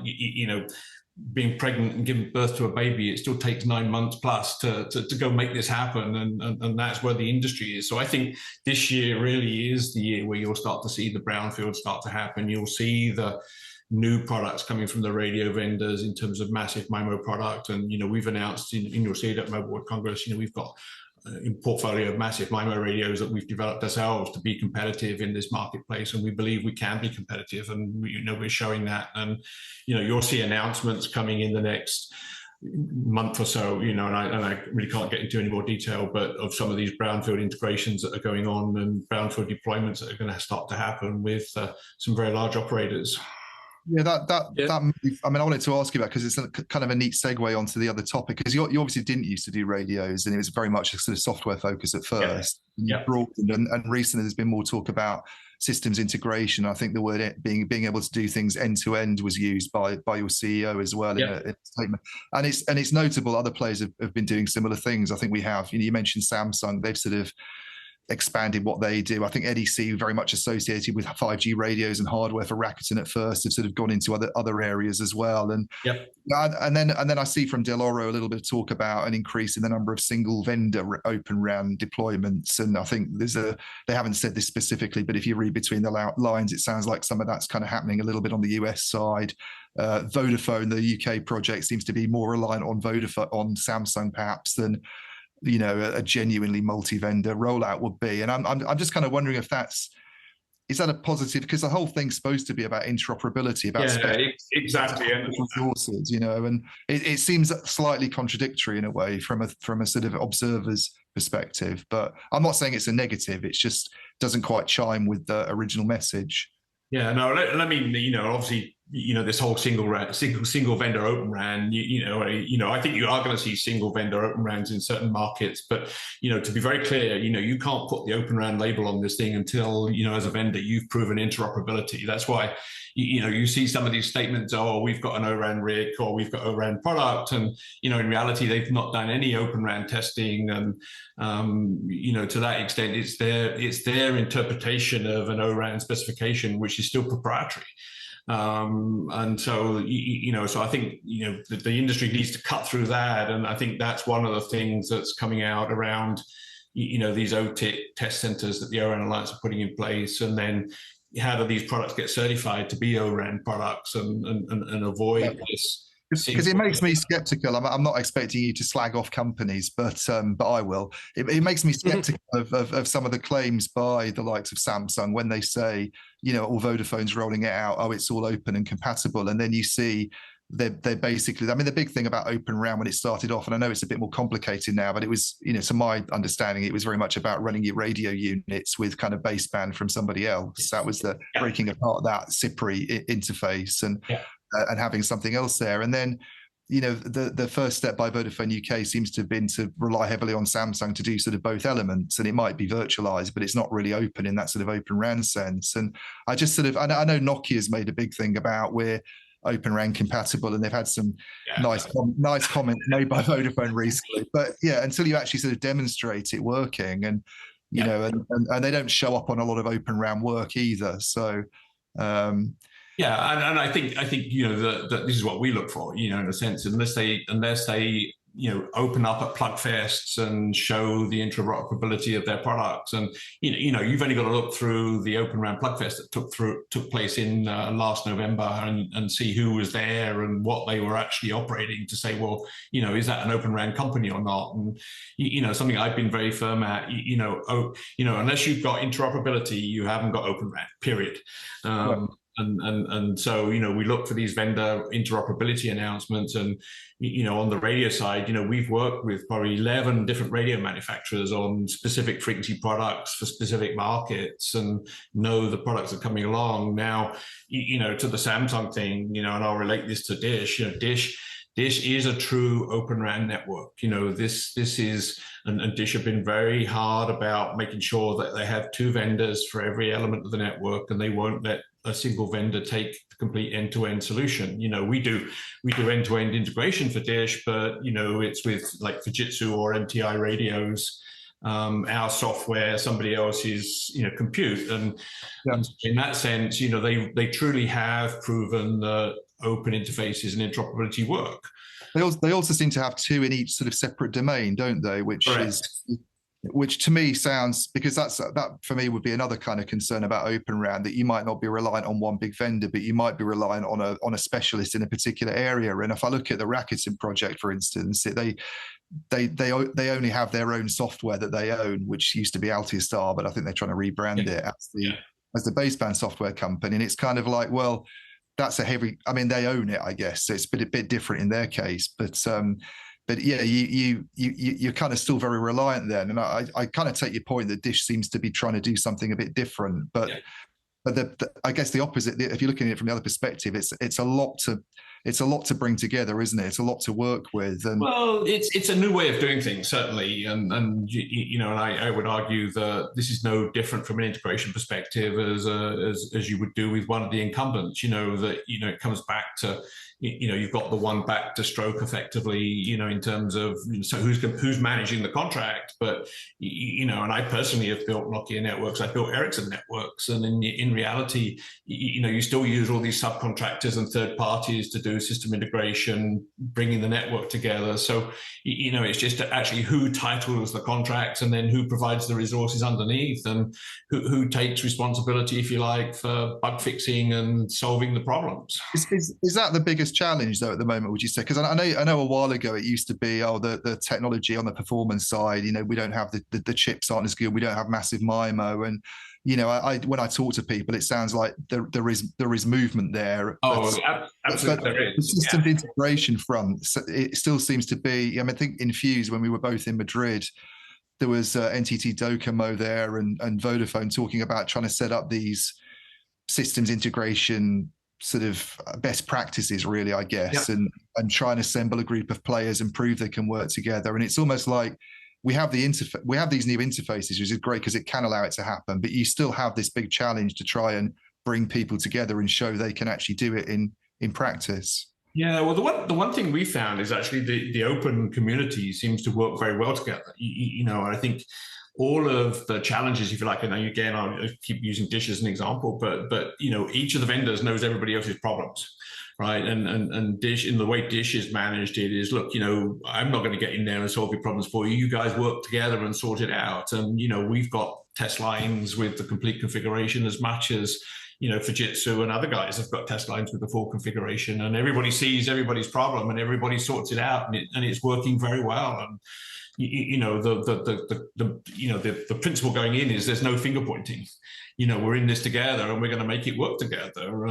being pregnant and giving birth to a baby, it still takes 9 months plus to go make this happen. And that's where the industry is. So I think this year really is the year where you'll start to see the brownfield start to happen. You'll see the new products coming from the radio vendors in terms of massive MIMO product. And, we've announced, and you'll see it at Mobile World Congress, we've got in portfolio of massive MIMO radios that we've developed ourselves to be competitive in this marketplace, and we believe we can be competitive, and we're showing that. And you'll see announcements coming in the next month or so, and I really can't get into any more detail, but of some of these brownfield integrations that are going on and brownfield deployments that are going to start to happen with some very large operators. Yeah, that. I mean, I wanted to ask you about, because it's kind of a neat segue onto the other topic, because you obviously didn't used to do radios, and it was very much a sort of software focus at first. Yeah. And recently there's been more talk about systems integration. I think the word being able to do things end to end was used by your CEO as well in a statement. And it's notable other players have been doing similar things. I think we have. You mentioned Samsung; they've sort of expanded what they do. I think NEC, very much associated with 5G radios and hardware for Rakuten at first, have sort of gone into other areas as well. And then I see from Del Oro a little bit of talk about an increase in the number of single vendor Open RAN deployments. And I think they haven't said this specifically, but if you read between the lines, it sounds like some of that's kind of happening a little bit on the US side. Vodafone, the UK project, seems to be more reliant on Samsung perhaps than a genuinely multi-vendor rollout would be. And I'm just kind of wondering if is that a positive, because the whole thing's supposed to be about interoperability, about exactly resources, and it seems slightly contradictory in a way from a sort of observer's perspective. But I'm not saying it's a negative, it just doesn't quite chime with the original message. Yeah, no, I mean, obviously, this whole single vendor Open RAN, I think you are going to see single vendor Open RANs in certain markets, but, to be very clear, you can't put the Open RAN label on this thing until, as a vendor, you've proven interoperability. That's why, you see some of these statements, oh, we've got an O-RAN RIC or we've got O-RAN product. And, in reality, they've not done any Open RAN testing. And, to that extent, it's their interpretation of an O-RAN specification, which is still proprietary. And so, so I think, the industry needs to cut through that. And I think that's one of the things that's coming out around, these OTIC test centers that the O-RAN Alliance are putting in place. And then how do these products get certified to be O-RAN products and avoid this? Because it makes me skeptical. I'm not expecting you to slag off companies, but I will. It makes me skeptical of some of the claims by the likes of Samsung when they say, all Vodafone's rolling it out, oh, it's all open and compatible. And then you see they're basically, I mean, the big thing about Open RAN when it started off, and I know it's a bit more complicated now, but it was, to my understanding, it was very much about running your radio units with kind of baseband from somebody else. That was the breaking apart that CPRI interface and having something else there. And then, the first step by Vodafone UK seems to have been to rely heavily on Samsung to do sort of both elements. And it might be virtualized, but it's not really open in that sort of Open RAN sense. And I just sort of, I know Nokia's made a big thing about we're Open RAN compatible, and they've had some nice comments made by Vodafone recently. But until you actually sort of demonstrate it working, and and they don't show up on a lot of Open RAN work either. So Yeah, and I think that this is what we look for, in a sense, unless they open up at plug fests and show the interoperability of their products. And you've only got to look through the Open RAN plug fest that took place in last November and see who was there and what they were actually operating to say, well, is that an Open RAN company or not? And something I've been very firm at, unless you've got interoperability, you haven't got Open RAN, period. Right. And so we look for these vendor interoperability announcements, and on the radio side, we've worked with probably 11 different radio manufacturers on specific frequency products for specific markets, and know the products are coming along now. To the Samsung thing, and I'll relate this to Dish. Dish is a true Open RAN network. This is, and Dish have been very hard about making sure that they have two vendors for every element of the network, and they won't let a single vendor take the complete end-to-end solution. We do end-to-end integration for Dish, but it's with like Fujitsu or MTI radios, our software, somebody else's compute, and in that sense, they truly have proven that open interfaces and interoperability work. They also seem to have two in each sort of separate domain, don't they? Which to me sounds, because that for me would be another kind of concern about Open RAN, that you might not be reliant on one big vendor, but you might be reliant on a specialist in a particular area. And if I look at the Rakuten project, for instance, they only have their own software that they own, which used to be Altiostar, but I think they're trying to rebrand it as the baseband software company. And it's kind of like, well, that's they own it, I guess. So it's a bit different in their case, but yeah, you're kind of still very reliant then. And I kind of take your point that Dish seems to be trying to do something a bit different, but I guess the opposite. If you're looking at it from the other perspective, it's a lot to bring together, isn't it? It's a lot to work with. And well, it's a new way of doing things, certainly, and I would argue that this is no different from an integration perspective as you would do with one of the incumbents. That it comes back to you've got the one back to stroke effectively, in terms of so who's managing the contract. But and I personally have built Nokia networks, I've built Ericsson networks, and in reality, you still use all these subcontractors and third parties to do system integration, bringing the network together. So it's just actually who titles the contracts, and then who provides the resources underneath, and who takes responsibility, if you like, for bug fixing and solving the problems. Is that the biggest challenge though at the moment, would you say? Because I know a while ago it used to be the technology on the performance side, we don't have the chips aren't as good, we don't have massive MIMO, and when I talk to people, it sounds like there is movement there. Absolutely, there is. The system integration front, it still seems to be. I think in Fuse, when we were both in Madrid, there was NTT Docomo there and Vodafone talking about trying to set up these systems integration sort of best practices, really, I guess, and try and assemble a group of players and prove they can work together. And it's almost like we have these new interfaces, which is great because it can allow it to happen, but you still have this big challenge to try and bring people together and show they can actually do it in practice. Yeah, well, the one thing we found is actually the open community seems to work very well together. And I think all of the challenges, if you like, and again, I keep using Dish as an example, but each of the vendors knows everybody else's problems, right? And Dish, in the way Dish is managed, it is, look, I'm not going to get in there and solve your problems for you. You guys work together and sort it out. And we've got test lines with the complete configuration as much as Fujitsu and other guys have got test lines with the full configuration, and everybody sees everybody's problem and everybody sorts it out, and it's working very well. And the principle going in is there's no finger pointing. We're in this together and we're going to make it work together.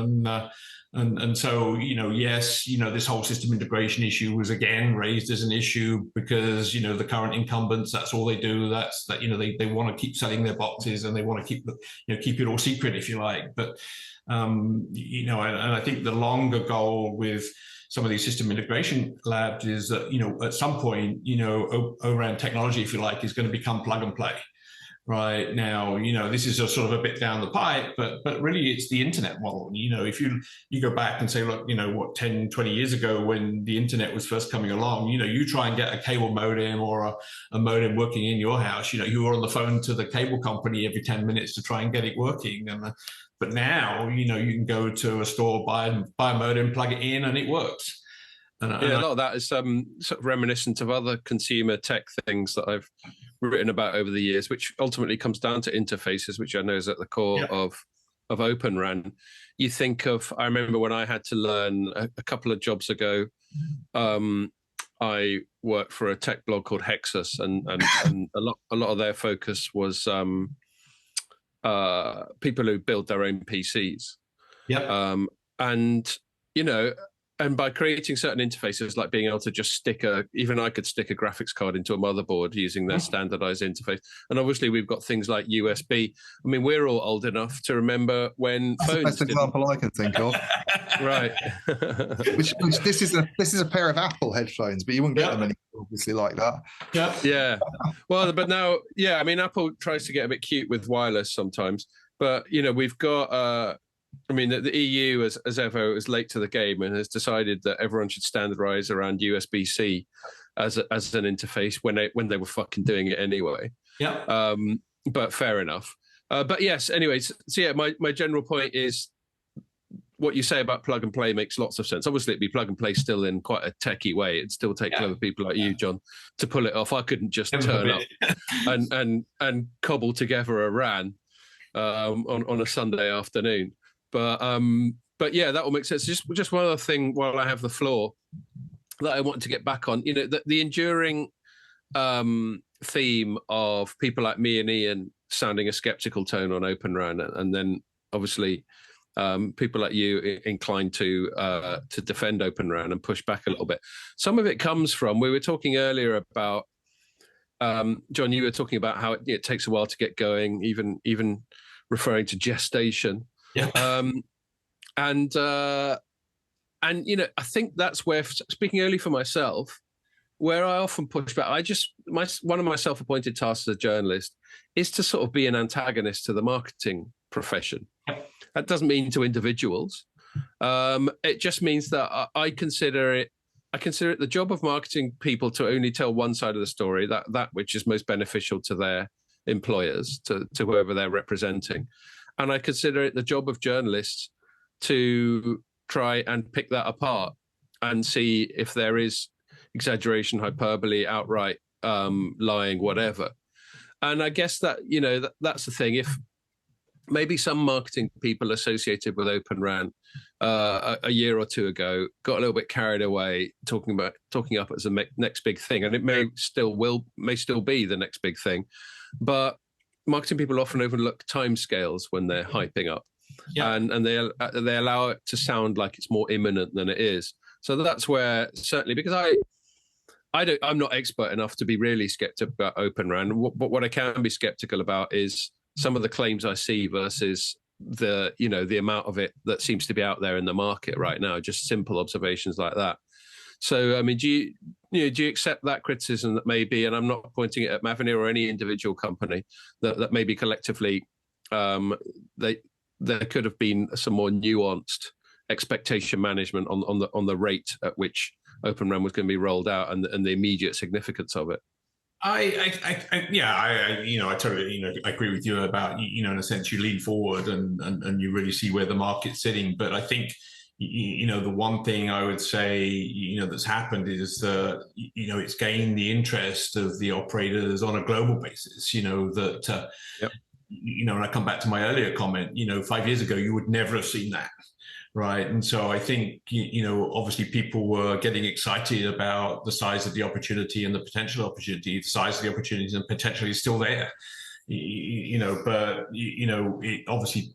And so, yes, this whole system integration issue was again raised as an issue because, the current incumbents, that's all they do. They want to keep selling their boxes and they want to keep it all secret, if you like. But, and I think the longer goal with some of these system integration labs is that, at some point, ORAN technology, if you like, is going to become plug and play. right now. This is a sort of a bit down the pipe, but really it's the internet model. If you go back and say, look, what 10, 20 years ago when the internet was first coming along, you try and get a cable modem or a modem working in your house, you were on the phone to the cable company every 10 minutes to try and get it working. But now, you can go to a store, buy a modem, plug it in, and it works. A lot of that is sort of reminiscent of other consumer tech things that I've written about over the years, which ultimately comes down to interfaces, which I know is at the core of Open RAN. You think of, I remember when I had to learn a couple of jobs ago, I worked for a tech blog called Hexus, and a lot of their focus was people who build their own PCs. And by creating certain interfaces, like being able to just even I could stick a graphics card into a motherboard using their standardized interface. And obviously we've got things like USB. I mean, we're all old enough to remember when That's phones. the best example I can think of. Right. which this is a pair of Apple headphones, but you wouldn't get them any obviously like that. Yeah. Well, but now, I mean, Apple tries to get a bit cute with wireless sometimes, but we've got. The EU, as ever, is late to the game and has decided that everyone should standardize around USB-C as an interface when they were fucking doing it anyway. But fair enough. But yes, anyways, so my general point is what you say about plug and play makes lots of sense. Obviously, it'd be plug and play still in quite a techie way. It'd still take clever people like you, John, to pull it off. I couldn't just turn up and cobble together a RAN on a Sunday afternoon. But yeah, that will make sense. Just one other thing while I have the floor that I want to get back on. The enduring theme of people like me and Ian sounding a skeptical tone on Open RAN, and then obviously people like you inclined to defend Open RAN and push back a little bit. Some of it comes from, we were talking earlier about, John, you were talking about how it takes a while to get going, even referring to gestation. I think that's where, speaking only for myself, where I often push back, one of my self-appointed tasks as a journalist is to sort of be an antagonist to the marketing profession. That doesn't mean to individuals. It just means that I consider it the job of marketing people to only tell one side of the story, that which is most beneficial to their employers, to whoever they're representing. And I consider it the job of journalists to try and pick that apart and see if there is exaggeration, hyperbole, outright lying, whatever. And I guess that, that's the thing. If maybe some marketing people associated with Open RAN a year or two ago got a little bit carried away talking up as the next big thing, and it may still be the next big thing, but marketing people often overlook timescales when they're hyping up, and they allow it to sound like it's more imminent than it is. So that's where, certainly, because I'm not expert enough to be really skeptical about Open RAN, but what I can be skeptical about is some of the claims I see versus the amount of it that seems to be out there in the market right now. Just simple observations like that. So, I mean, do you accept that criticism that maybe, and I'm not pointing it at Mavenir or any individual company, that maybe collectively there could have been some more nuanced expectation management on the rate at which Open RAN was going to be rolled out and the immediate significance of it? I totally agree with you about, in a sense, you lean forward and you really see where the market's sitting. But I think, the one thing I would say, that's happened is that, it's gained the interest of the operators on a global basis, that, and I come back to my earlier comment, 5 years ago, you would never have seen that. Right. And so I think, obviously people were getting excited about the size of the opportunity and the potential opportunity. The size of the opportunity and potentially is still there. But it obviously,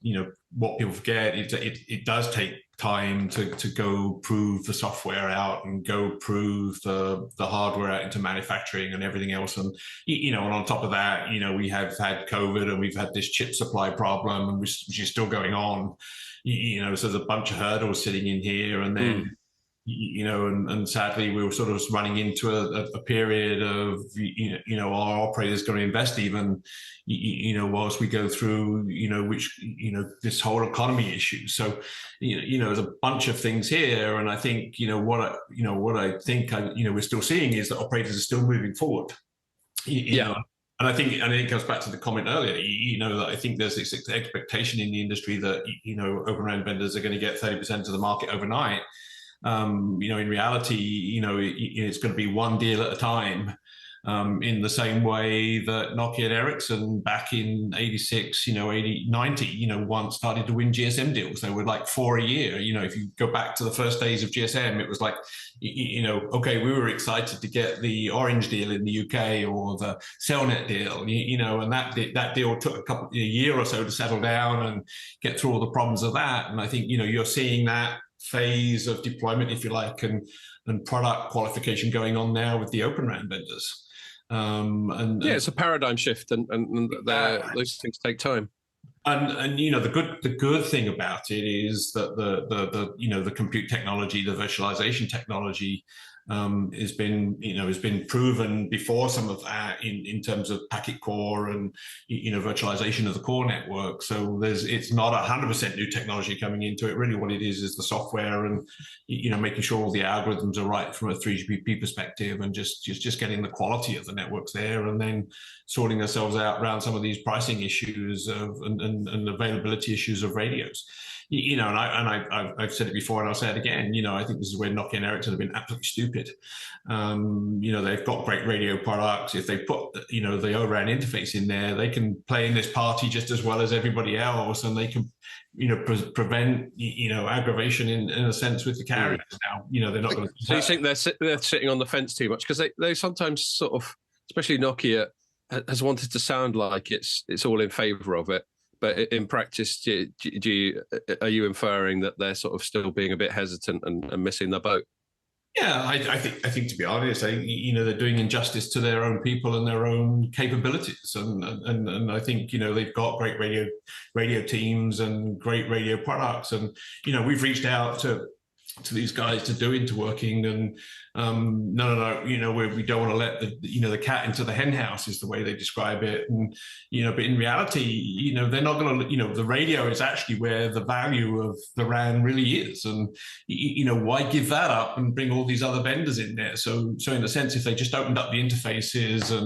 what people forget is that it does take time to go prove the software out and go prove the hardware out into manufacturing and everything else. And, and on top of that, we have had COVID and we've had this chip supply problem, and which is still going on. So there's a bunch of hurdles sitting in here, and then and sadly we were sort of running into a period of, our operators going to invest even, whilst we go through, this whole economy issue. So, there's a bunch of things here. And I think, what I think, we're still seeing is that operators are still moving forward. And I think it comes back to the comment earlier, that I think there's this expectation in the industry that, Open RAN vendors are going to get 30% of the market overnight. In reality, it's going to be one deal at a time. In the same way that Nokia and Ericsson back in 86, 80, 90, once started to win GSM deals. They were like 4 a year. If you go back to the first days of GSM, it was like, okay, we were excited to get the Orange deal in the UK or the Cellnet deal, and that deal took a year or so to settle down and get through all the problems of that. And I think, you're seeing that phase of deployment, if you like, and product qualification going on now with the Open RAN vendors. It's a paradigm shift, and those things take time. And the good thing about it is that the compute technology, the virtualization technology, has been proven before some of that in terms of packet core and virtualization of the core network. So it's not 100% new technology coming into it. Really, what it is the software and making sure all the algorithms are right from a 3GPP perspective, and just getting the quality of the networks there, and then sorting ourselves out around some of these pricing issues and availability issues of radios. And I've said it before and I'll say it again, I think this is where Nokia and Ericsson have been absolutely stupid. They've got great radio products. If they put, the O-RAN interface in there, they can play in this party just as well as everybody else, and they can, prevent, aggravation in a sense with the carriers. Now, they're not going to. So you think they're sitting on the fence too much? Because they sometimes sort of, especially Nokia, has wanted to sound like it's all in favour of it. But in practice, are you inferring that they're sort of still being a bit hesitant and missing the boat? Yeah, I think to be honest, they're doing injustice to their own people and their own capabilities, and I think they've got great radio teams and great radio products, and we've reached out to these guys to do interworking, and no, we don't want to let the cat into the hen house is the way they describe it, and but in reality, they're not going to, the radio is actually where the value of the RAN really is, and why give that up and bring all these other vendors in there? So in a sense, if they just opened up the interfaces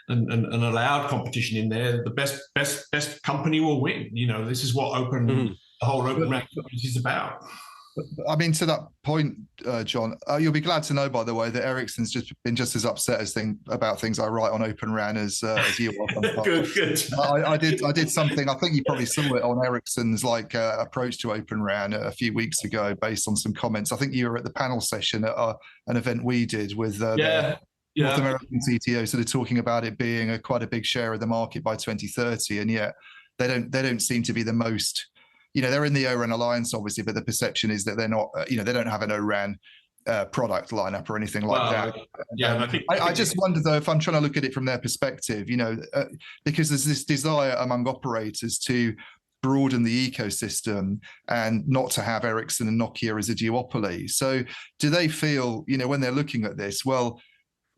and allowed competition in there, the best company will win. This is what the whole Open RAN community is about. I mean, to that point, John, you'll be glad to know, by the way, that Ericsson's been just as upset about things I write on Open RAN as you are. Good. I did something. I think you probably saw it on Ericsson's approach to Open RAN a few weeks ago, based on some comments. I think you were at the panel session at an event we did with the North American CTO, sort of talking about it being quite a big share of the market by 2030, and yet they don't seem to be the most. They're in the O-RAN Alliance, obviously, but the perception is that they're not, they don't have an O-RAN product lineup or anything like that. Yeah, I just wonder, though, if I'm trying to look at it from their perspective, because there's this desire among operators to broaden the ecosystem and not to have Ericsson and Nokia as a duopoly. So do they feel, when they're looking at this, well,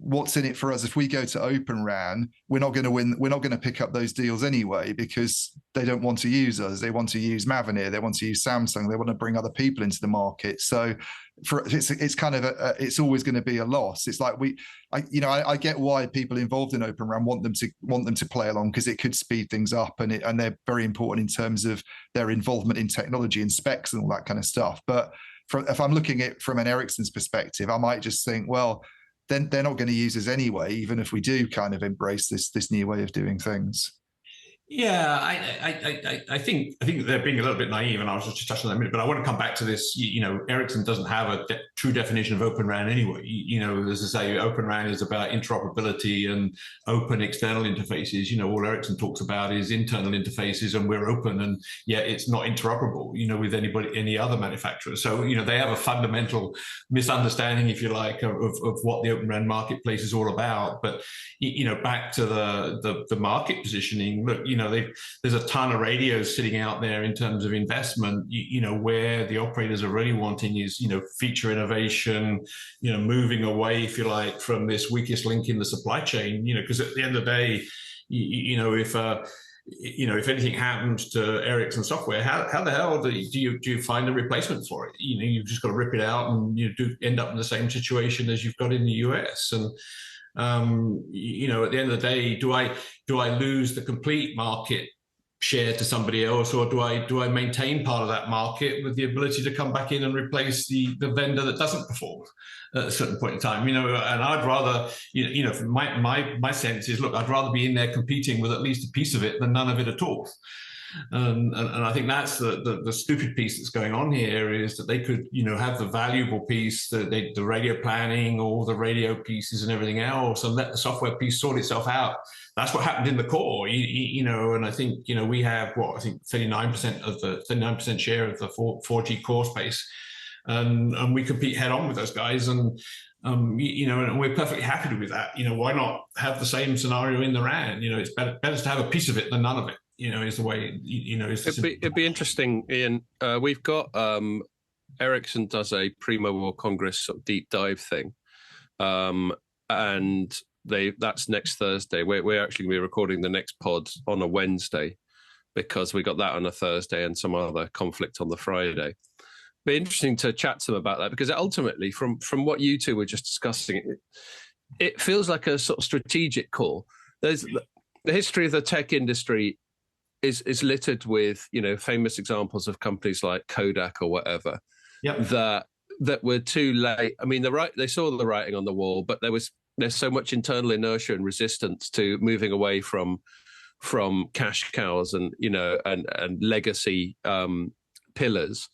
what's in it for us? If we go to Open RAN, we're not going to win. We're not going to pick up those deals anyway, because they don't want to use us. They want to use Mavenir. They want to use Samsung. They want to bring other people into the market. So it's kind of it's always going to be a loss. It's like I get why people involved in Open RAN want them to play along, because it could speed things up, and they're very important in terms of their involvement in technology and specs and all that kind of stuff. But if I'm looking at it from an Ericsson's perspective, I might just think, well, then they're not going to use us anyway, even if we do kind of embrace this new way of doing things. Yeah, I think they're being a little bit naive, and I was just touching on that in a minute. But I want to come back to this. Ericsson doesn't have a true definition of Open RAN anyway. As I say, Open RAN is about interoperability and open external interfaces. All Ericsson talks about is internal interfaces, and we're open, and yet it's not interoperable. With any other manufacturer. So they have a fundamental misunderstanding, if you like, of what the Open RAN marketplace is all about. But back to the market positioning. Look, there's a ton of radios sitting out there in terms of investment. Where the operators are really wanting is feature innovation, moving away, if you like, from this weakest link in the supply chain. Because at the end of the day, if anything happens to Ericsson software, how the hell do you find a replacement for it? You've just got to rip it out, and you do end up in the same situation as you've got in the US. And at the end of the day, do I lose the complete market share to somebody else, or do I maintain part of that market with the ability to come back in and replace the vendor that doesn't perform at a certain point in time? And I'd rather, my sense is, look, I'd rather be in there competing with at least a piece of it than none of it at all. And I think that's the stupid piece that's going on here, is that they could have the valuable piece, the radio planning, all the radio pieces and everything else, and let the software piece sort itself out. That's what happened in the core, and I think we have 39% share of the 4G core space, and we compete head on with those guys, and and we're perfectly happy with that. Why not have the same scenario in the RAN? It's better to have a piece of it than none of it. Is the way. It'd be interesting, Ian. We've got Ericsson does a pre-mobile Congress sort of deep dive thing, and that's next Thursday. We're actually going to be recording the next pod on a Wednesday, because we got that on a Thursday and some other conflict on the Friday. Be interesting to chat to them about that, because ultimately, from what you two were just discussing, it feels like a sort of strategic call. There's the history of the tech industry is littered with famous examples of companies like Kodak or whatever. Yep. that were too late. I mean, they saw the writing on the wall, but there's so much internal inertia and resistance to moving away from cash cows and and legacy pillars,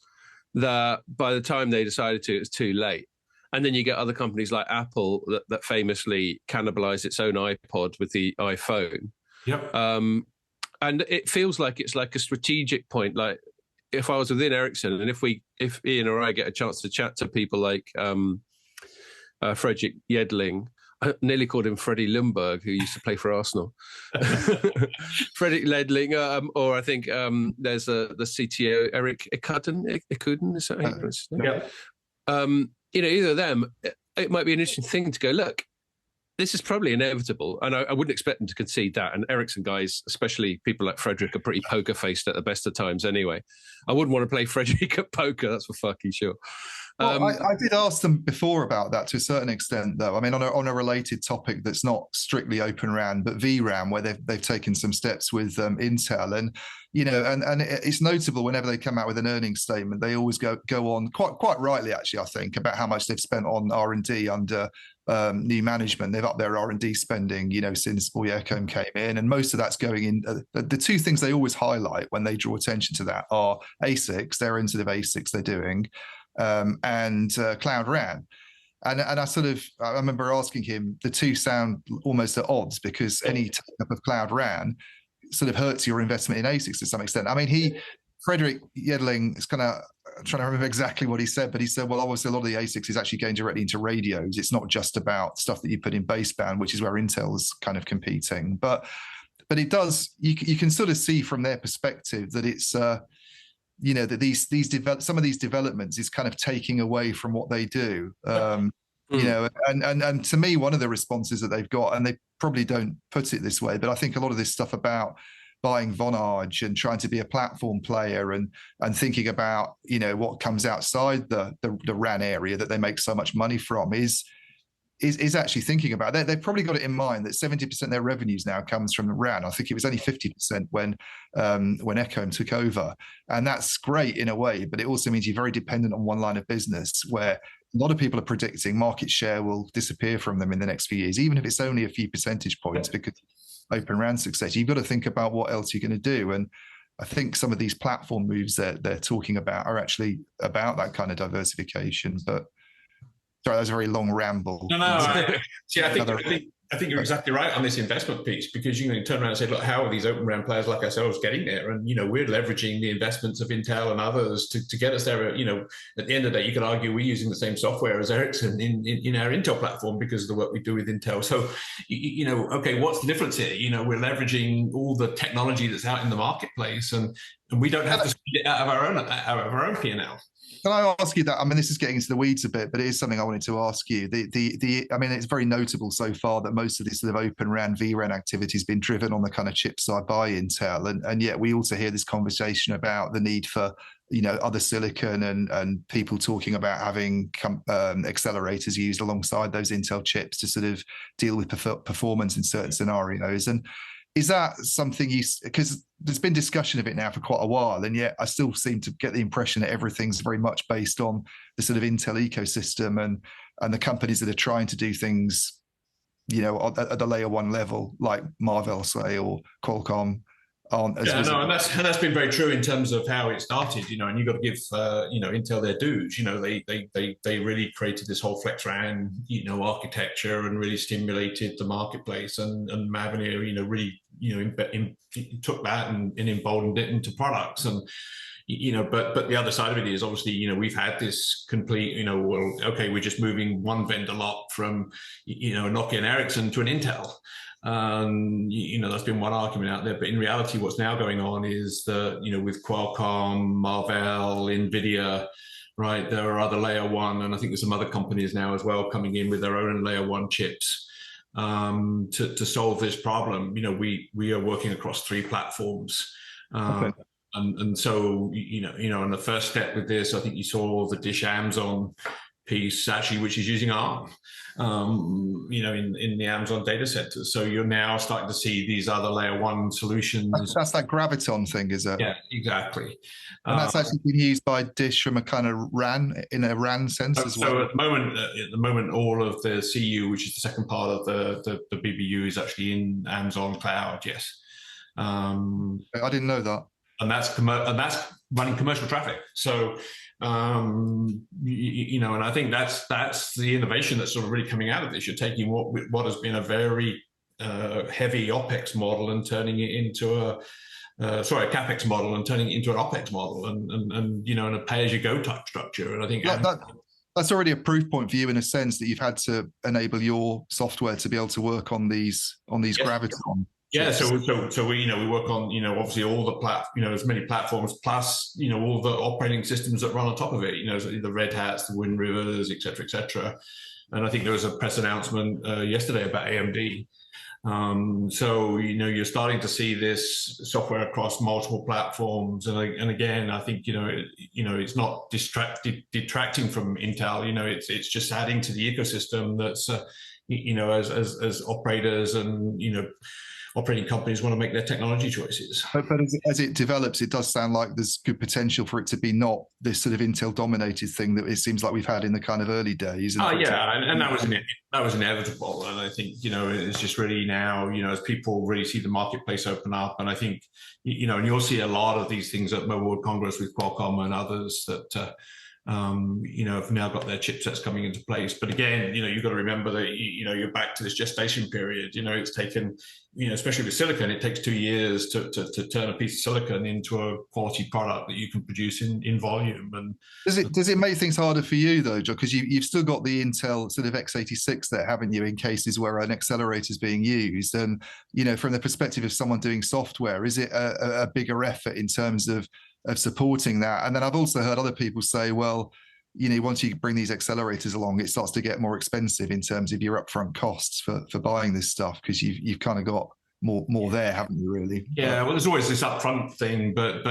that by the time they decided to, it was too late. And then you get other companies like Apple that famously cannibalized its own iPod with the iPhone. Yep. And it feels like it's like a strategic point. Like, if I was within Ericsson, and if Ian or I get a chance to chat to people like Fredrik Jedling, I nearly called him Freddie Lundberg, who used to play for Arsenal. Fredrik Jedling, or I think there's the CTO, Eric Ikuden, is that how you pronounce his name? Yeah. Either of them, it might be an interesting thing to go, look, this is probably inevitable, and I wouldn't expect them to concede that. And Ericsson guys, especially people like Frederick, are pretty poker-faced at the best of times anyway. I wouldn't want to play Frederick at poker, that's for fucking sure. Well, I did ask them before about that to a certain extent, though. I mean, on a related topic that's not strictly Open RAN, but vRAN, where they've taken some steps with Intel, and and it's notable whenever they come out with an earnings statement, they always go on quite rightly, actually, I think, about how much they've spent on R&D under new management. They've upped their R&D spending, since Boy Ekholm came in, and most of that's going in. The two things they always highlight when they draw attention to that are ASICs, their sensitive ASICs they're doing, and Cloud RAN. And I remember asking him, the two sound almost at odds, because any take-up of Cloud RAN sort of hurts your investment in ASICs to some extent. I mean, Fredrik Jedling is kind of trying to remember exactly what he said, but he said, well, obviously a lot of the ASICs is actually going directly into radios. It's not just about stuff that you put in baseband, which is where Intel's kind of competing. But it does, you can sort of see from their perspective that it's, that some of these developments is kind of taking away from what they do. And to me, one of the responses that they've got, and they probably don't put it this way, but I think a lot of this stuff about buying Vonage and trying to be a platform player and thinking about what comes outside the RAN area that they make so much money from is actually thinking about. They've probably got it in mind that 70% of their revenues now comes from the RAN. I think it was only 50% when Ekholm took over, and that's great in a way, but it also means you're very dependent on one line of business, where a lot of people are predicting market share will disappear from them in the next few years, even if it's only a few percentage points, because Open RAN success. You've got to think about what else you're going to do. And I think some of these platform moves that they're talking about are actually about that kind of diversification. But sorry, that was a very long ramble. No. See, I think I think you're exactly right on this investment piece, because you can turn around and say, look, how are these open RAN players like ourselves getting there? And we're leveraging the investments of Intel and others to get us there. At the end of the day, you could argue we're using the same software as Ericsson in our Intel platform because of the work we do with Intel. So okay, what's the difference here? We're leveraging all the technology that's out in the marketplace, and we don't have to speed it out of our own P&L. Can I ask you that? I mean, this is getting into the weeds a bit, but it is something I wanted to ask you. I mean, it's very notable so far that most of this sort of open RAN, vRAN activity has been driven on the kind of chip side by Intel, and yet we also hear this conversation about the need for other silicon and people talking about having accelerators used alongside those Intel chips to sort of deal with performance in certain scenarios. And is that something because there's been discussion of it now for quite a while, and yet I still seem to get the impression that everything's very much based on the sort of Intel ecosystem and the companies that are trying to do things, at the layer one level, like Marvell, say, or Qualcomm, aren't as visible. And that's been very true in terms of how it started, and you've got to give Intel their dues. They really created this whole FlexRAN architecture and really stimulated the marketplace, and Mavenir really took that and emboldened it into products. And but the other side of it is obviously we've had this complete we're just moving one vendor lock from Nokia and Ericsson to an Intel. That's been one argument out there, but in reality, what's now going on is that with Qualcomm, Marvell, Nvidia, right, there are other layer one, and I think there's some other companies now as well coming in with their own layer one chips to solve this problem. We are working across 3 platforms. Okay. And so and the first step with this, I think you saw the Dish Amazon piece actually, which is using ARM, in the Amazon data centers. So you're now starting to see these other layer one solutions. That's that Graviton thing, is it? Yeah, exactly. And that's actually been used by Dish from a kind of in a RAN sense as well. So at the moment, all of the CU, which is the second part of the BBU, is actually in Amazon cloud. Yes. I didn't know that. And that's running commercial traffic. So and I think that's the innovation that's sort of really coming out of this. You're taking what has been a very heavy OpEx model and turning it into a CapEx model and turning it into an OpEx model, and in a pay-as-you-go type structure. And I think that's already a proof point for you in a sense that you've had to enable your software to be able to work on these yes. Graviton. Yeah, so we work on obviously all the as many platforms plus all the operating systems that run on top of it. The Red Hats, the Wind Rivers, et cetera, and I think there was a press announcement yesterday about AMD. So you're starting to see this software across multiple platforms, and again I think it's not detracting from Intel. It's just adding to the ecosystem that's as operators and operating companies want to make their technology choices. But as it develops, it does sound like there's good potential for it to be not this sort of Intel-dominated thing that it seems like we've had in the kind of early days. And that was inevitable. And I think it's just really now as people really see the marketplace open up, and I think and you'll see a lot of these things at Mobile World Congress with Qualcomm and others that. Have now got their chipsets coming into place. But again, you've got to remember that, you're back to this gestation period. It's taken, especially with silicon, it takes 2 years to turn a piece of silicon into a quality product that you can produce in volume. And does it make things harder for you though, Joe? Because you've still got the Intel sort of x86 there, haven't you, in cases where an accelerator is being used? And, from the perspective of someone doing software, is it a bigger effort in terms of supporting that? And then I've also heard other people say, well, once you bring these accelerators along, it starts to get more expensive in terms of your upfront costs for buying this stuff, because you've kind of got more there, haven't you, really? Yeah, well, there's always this upfront thing, but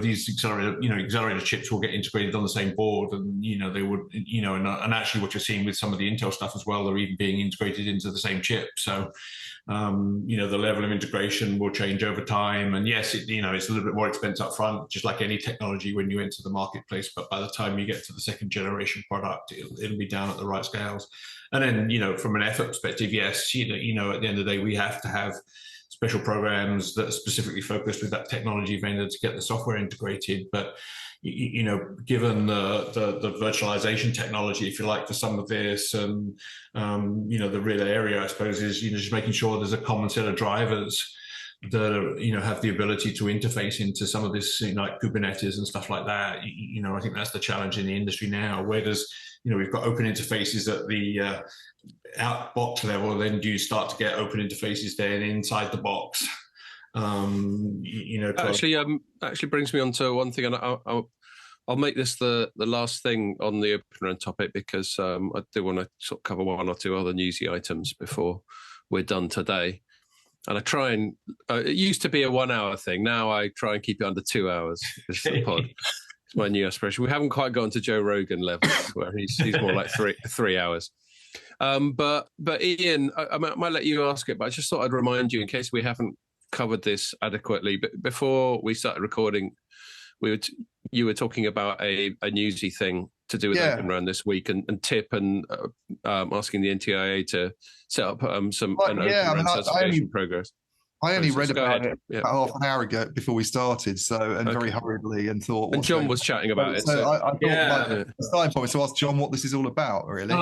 these accelerator chips will get integrated on the same board, and they would and actually what you're seeing with some of the Intel stuff as well, they're even being integrated into the same chip. So the level of integration will change over time, and yes, it's a little bit more expensive up front, just like any technology when you enter the marketplace. But by the time you get to the second generation product, it'll be down at the right scales. And then from an effort perspective, yes, at the end of the day, we have to have special programs that are specifically focused with that technology vendor to get the software integrated. But given the virtualization technology, if you like, for some of this, and the real area, I suppose, is just making sure there's a common set of drivers that have the ability to interface into some of this, like Kubernetes and stuff like that. I think that's the challenge in the industry now. Where does we've got open interfaces at the out box level, then do you start to get open interfaces then inside the box? Actually brings me on to one thing, and I'll make this the last thing on the Open RAN topic, because I do want to sort of cover one or two other newsy items before we're done today. And I try and it used to be a 1 hour thing. Now I try and keep it under 2 hours. This is the pod. It's my new aspiration. We haven't quite gone to Joe Rogan levels where he's more like three hours. But Ian, I might let you ask it, but I just thought I'd remind you, in case we haven't covered this adequately. But before we started recording, you were talking about a newsy thing to do with Open RAN this week, and Tip and asking the NTIA to set up some Open RAN certification progress. I only read about it about half an hour ago before we started, very hurriedly, and thought. And John was chatting about it. So I thought the starting point was to ask John what this is all about, really.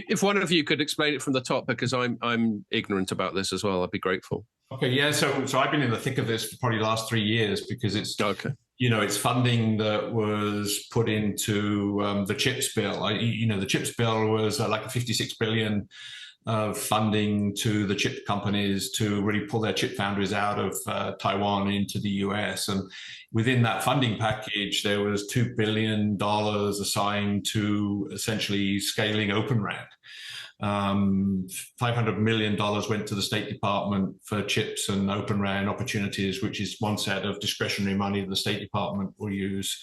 If one of you could explain it from the top, because I'm ignorant about this as well, I'd be grateful. Okay, yeah. So I've been in the thick of this for probably the last 3 years, because it's it's funding that was put into the CHIPS bill. The CHIPS bill was like a 56 billion of funding to the chip companies to really pull their chip foundries out of Taiwan into the US. And within that funding package, there was $2 billion assigned to essentially scaling Open RAN. $500 million went to the State Department for chips and Open RAN opportunities, which is one set of discretionary money the State Department will use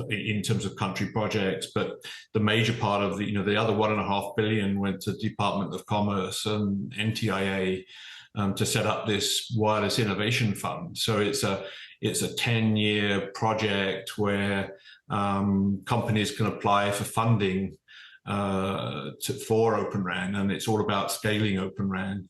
in terms of country projects. But the major part of the other $1.5 billion went to the Department of Commerce and NTIA to set up this wireless innovation fund. So it's a 10-year project where companies can apply for funding for Open RAN, and it's all about scaling Open RAN.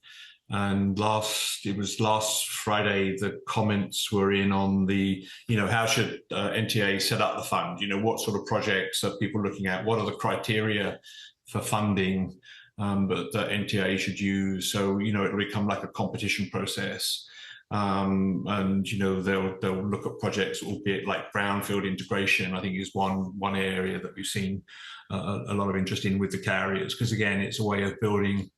And it was last Friday, the comments were in on the, how should NTA set up the fund? What sort of projects are people looking at? What are the criteria for funding that NTA should use? So, it'll become like a competition process. And, they'll look at projects, albeit like brownfield integration, I think is one area that we've seen a lot of interest in with the carriers, because again, it's a way of building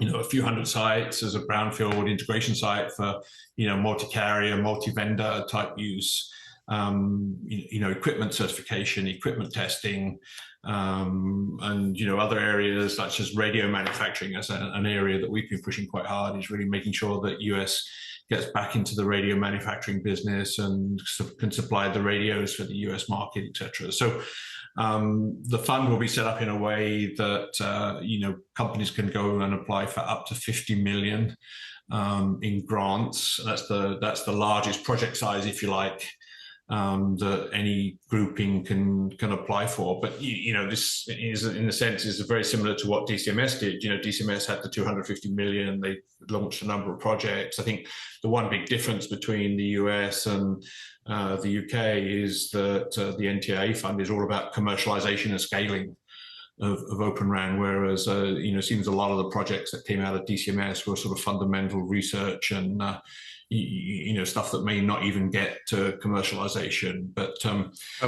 a few hundred sites as a brownfield integration site for, multi-carrier, multi-vendor type use, equipment certification, equipment testing, and, other areas such as radio manufacturing as an area that we've been pushing quite hard, is really making sure that US gets back into the radio manufacturing business and can supply the radios for the US market, etc. So the fund will be set up in a way that companies can go and apply for up to 50 million in grants. That's the largest project size, if you like, that any grouping can apply for. But this is, in a sense, is very similar to what DCMS did. DCMS had the 250 million. They launched a number of projects. I think the one big difference between the US and the UK is that the NTIA fund is all about commercialization and scaling of Open RAN, whereas it seems a lot of the projects that came out of DCMS were sort of fundamental research and stuff that may not even get to commercialization. But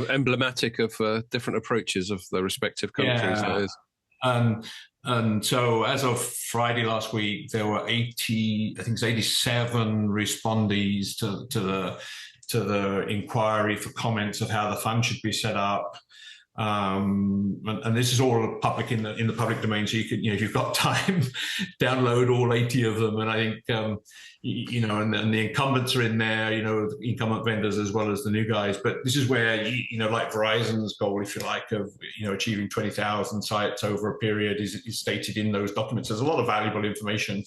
emblematic of different approaches of the respective countries. That is. And so as of Friday last week, there were 87 respondees to the inquiry for comments of how the fund should be set up. And this is all public in the public domain, so you could, if you've got time, download all 80 of them. And I think, and the incumbents are in there, the incumbent vendors as well as the new guys. But this is where, like Verizon's goal, if you like, of, achieving 20,000 sites over a period is stated in those documents. There's a lot of valuable information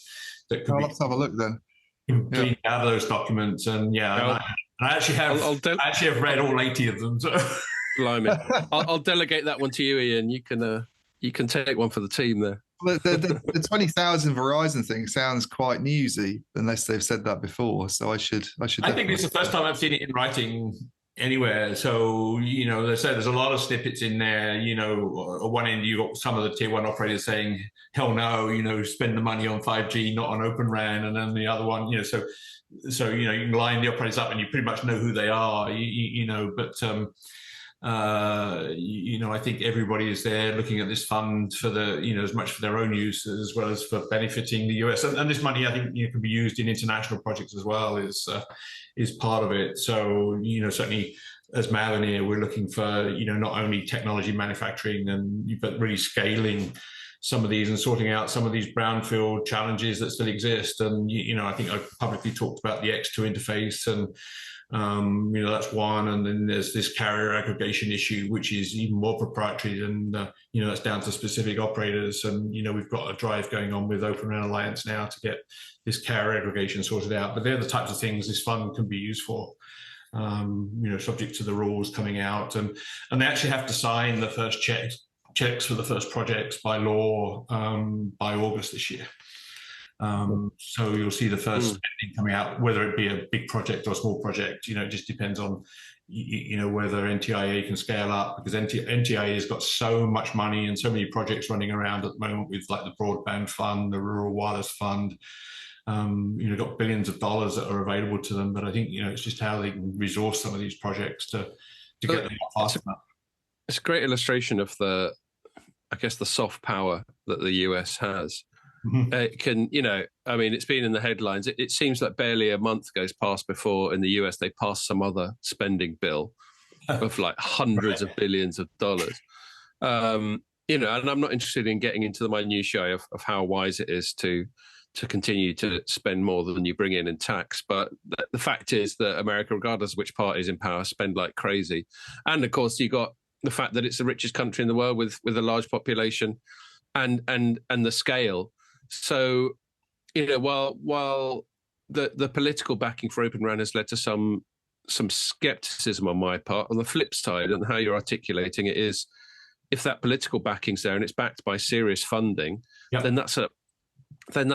that could let's have a look then. Cleaned out of those documents. And I actually have read all 80 of them. So. Blimey. I'll delegate that one to you, Ian. You can take one for the team there. The 20,000 Verizon thing sounds quite newsy, unless they've said that before. So I should. I think it's the first time I've seen it in writing anywhere. So, they say there's a lot of snippets in there. At one end, you got some of the tier one operators saying, hell no, spend the money on 5G, not on Open RAN. And then the other one, so you can line the operators up and you pretty much know who they are, I think everybody is there looking at this fund for as much for their own use as well as for benefiting the US. And this money, I think, can be used in international projects as well, is part of it. So, certainly as Mavenir, we're looking for, not only technology manufacturing but really scaling some of these and sorting out some of these brownfield challenges that still exist. And, I think I've publicly talked about the X2 interface and, that's one. And then there's this carrier aggregation issue, which is even more proprietary than, that's down to specific operators. And, we've got a drive going on with Open RAN Alliance now to get this carrier aggregation sorted out. But they're the types of things this fund can be used for, subject to the rules coming out. And they actually have to sign the first checks for the first projects by law by August this year. So you'll see the first spending coming out, whether it be a big project or a small project. It just depends on whether NTIA can scale up, because NTIA has got so much money and so many projects running around at the moment with like the broadband fund, the rural wireless fund. Got billions of dollars that are available to them, but I think it's just how they can resource some of these projects to get them fast enough. It's a great illustration of the soft power that the US has. Mm-hmm. It can, it's been in the headlines. It seems like barely a month goes past before in the US they pass some other spending bill of like hundreds of billions of dollars. And I'm not interested in getting into the minutiae of how wise it is to continue to spend more than you bring in tax. But the fact is that America, regardless of which party is in power, spend like crazy. And of course, you got the fact that it's the richest country in the world with a large population and the scale. So, while the political backing for Open RAN has led to some skepticism on my part, on the flip side, and how you're articulating it is, if that political backing's there and it's backed by serious funding, then that's a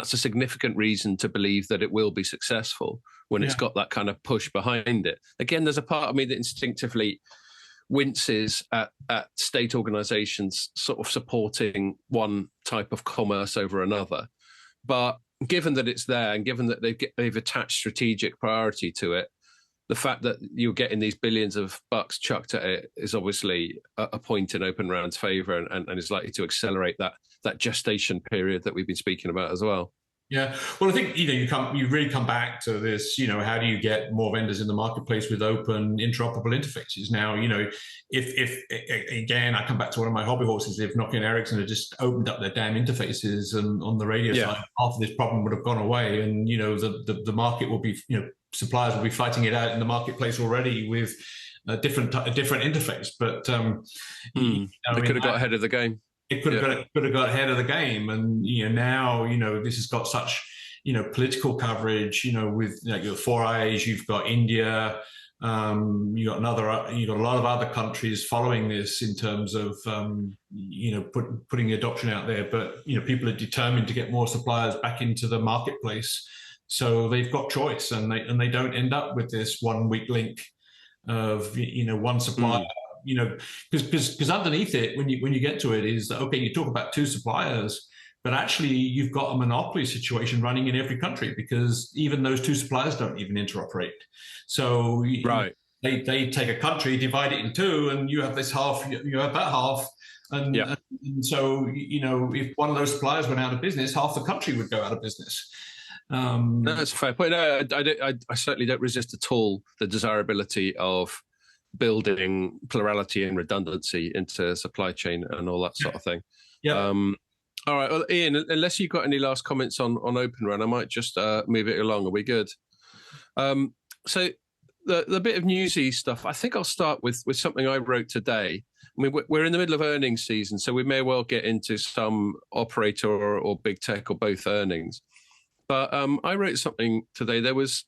significant reason to believe that it will be successful when it's got that kind of push behind it. Again, there's a part of me that instinctively winces at state organizations sort of supporting one type of commerce over another. But given that it's there and given that they've attached strategic priority to it, the fact that you're getting these billions of bucks chucked at it is obviously a point in Open RAN's favor and is likely to accelerate that gestation period that we've been speaking about as well. Yeah, well, I think you really come back to this. How do you get more vendors in the marketplace with open, interoperable interfaces? Now, if again, I come back to one of my hobby horses. If Nokia and Ericsson had just opened up their damn interfaces and on the radio side, half of this problem would have gone away, and the market will be, suppliers will be fighting it out in the marketplace already with a different interface. But they could have got ahead of the game. It could have got ahead of the game, and now this has got such political coverage. With your four eyes, you've got India, you got a lot of other countries following this in terms of putting the adoption out there. But people are determined to get more suppliers back into the marketplace, so they've got choice, and they don't end up with this one weak link of one supplier. Because underneath it, when you get to it, is that, okay, you talk about two suppliers, but actually you've got a monopoly situation running in every country, because even those two suppliers don't even interoperate. So they take a country, divide it in two, and you have this half, you have that half. And so, if one of those suppliers went out of business, half the country would go out of business. That's a fair point. No, I certainly don't resist at all the desirability of building plurality and redundancy into supply chain and all that sort of thing. All right, well, Ian, unless you've got any last comments on Open RAN, I might just move it along. Are we good? So the bit of newsy stuff, I think I'll start with something I wrote today. I mean, we're in the middle of earnings season, so we may well get into some operator or big tech or both earnings. But I wrote something today. There was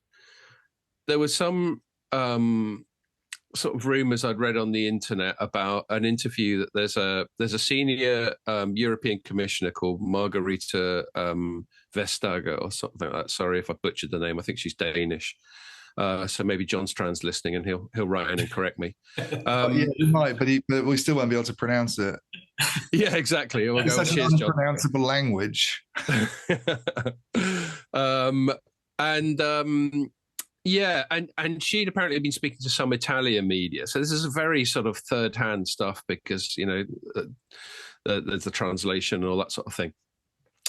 some sort of rumors I'd read on the internet about an interview that there's a senior European commissioner called Margarita Vestager or something like that. Sorry if I butchered the name. I think she's Danish. So maybe John Strand's listening and he'll write in and correct me. Yeah, he might, but we still won't be able to pronounce it. Yeah, exactly. We'll it's go, such an unpronounceable language. Yeah, and she'd apparently been speaking to some Italian media. So this is a very sort of third-hand stuff because, you know, there's the translation and all that sort of thing.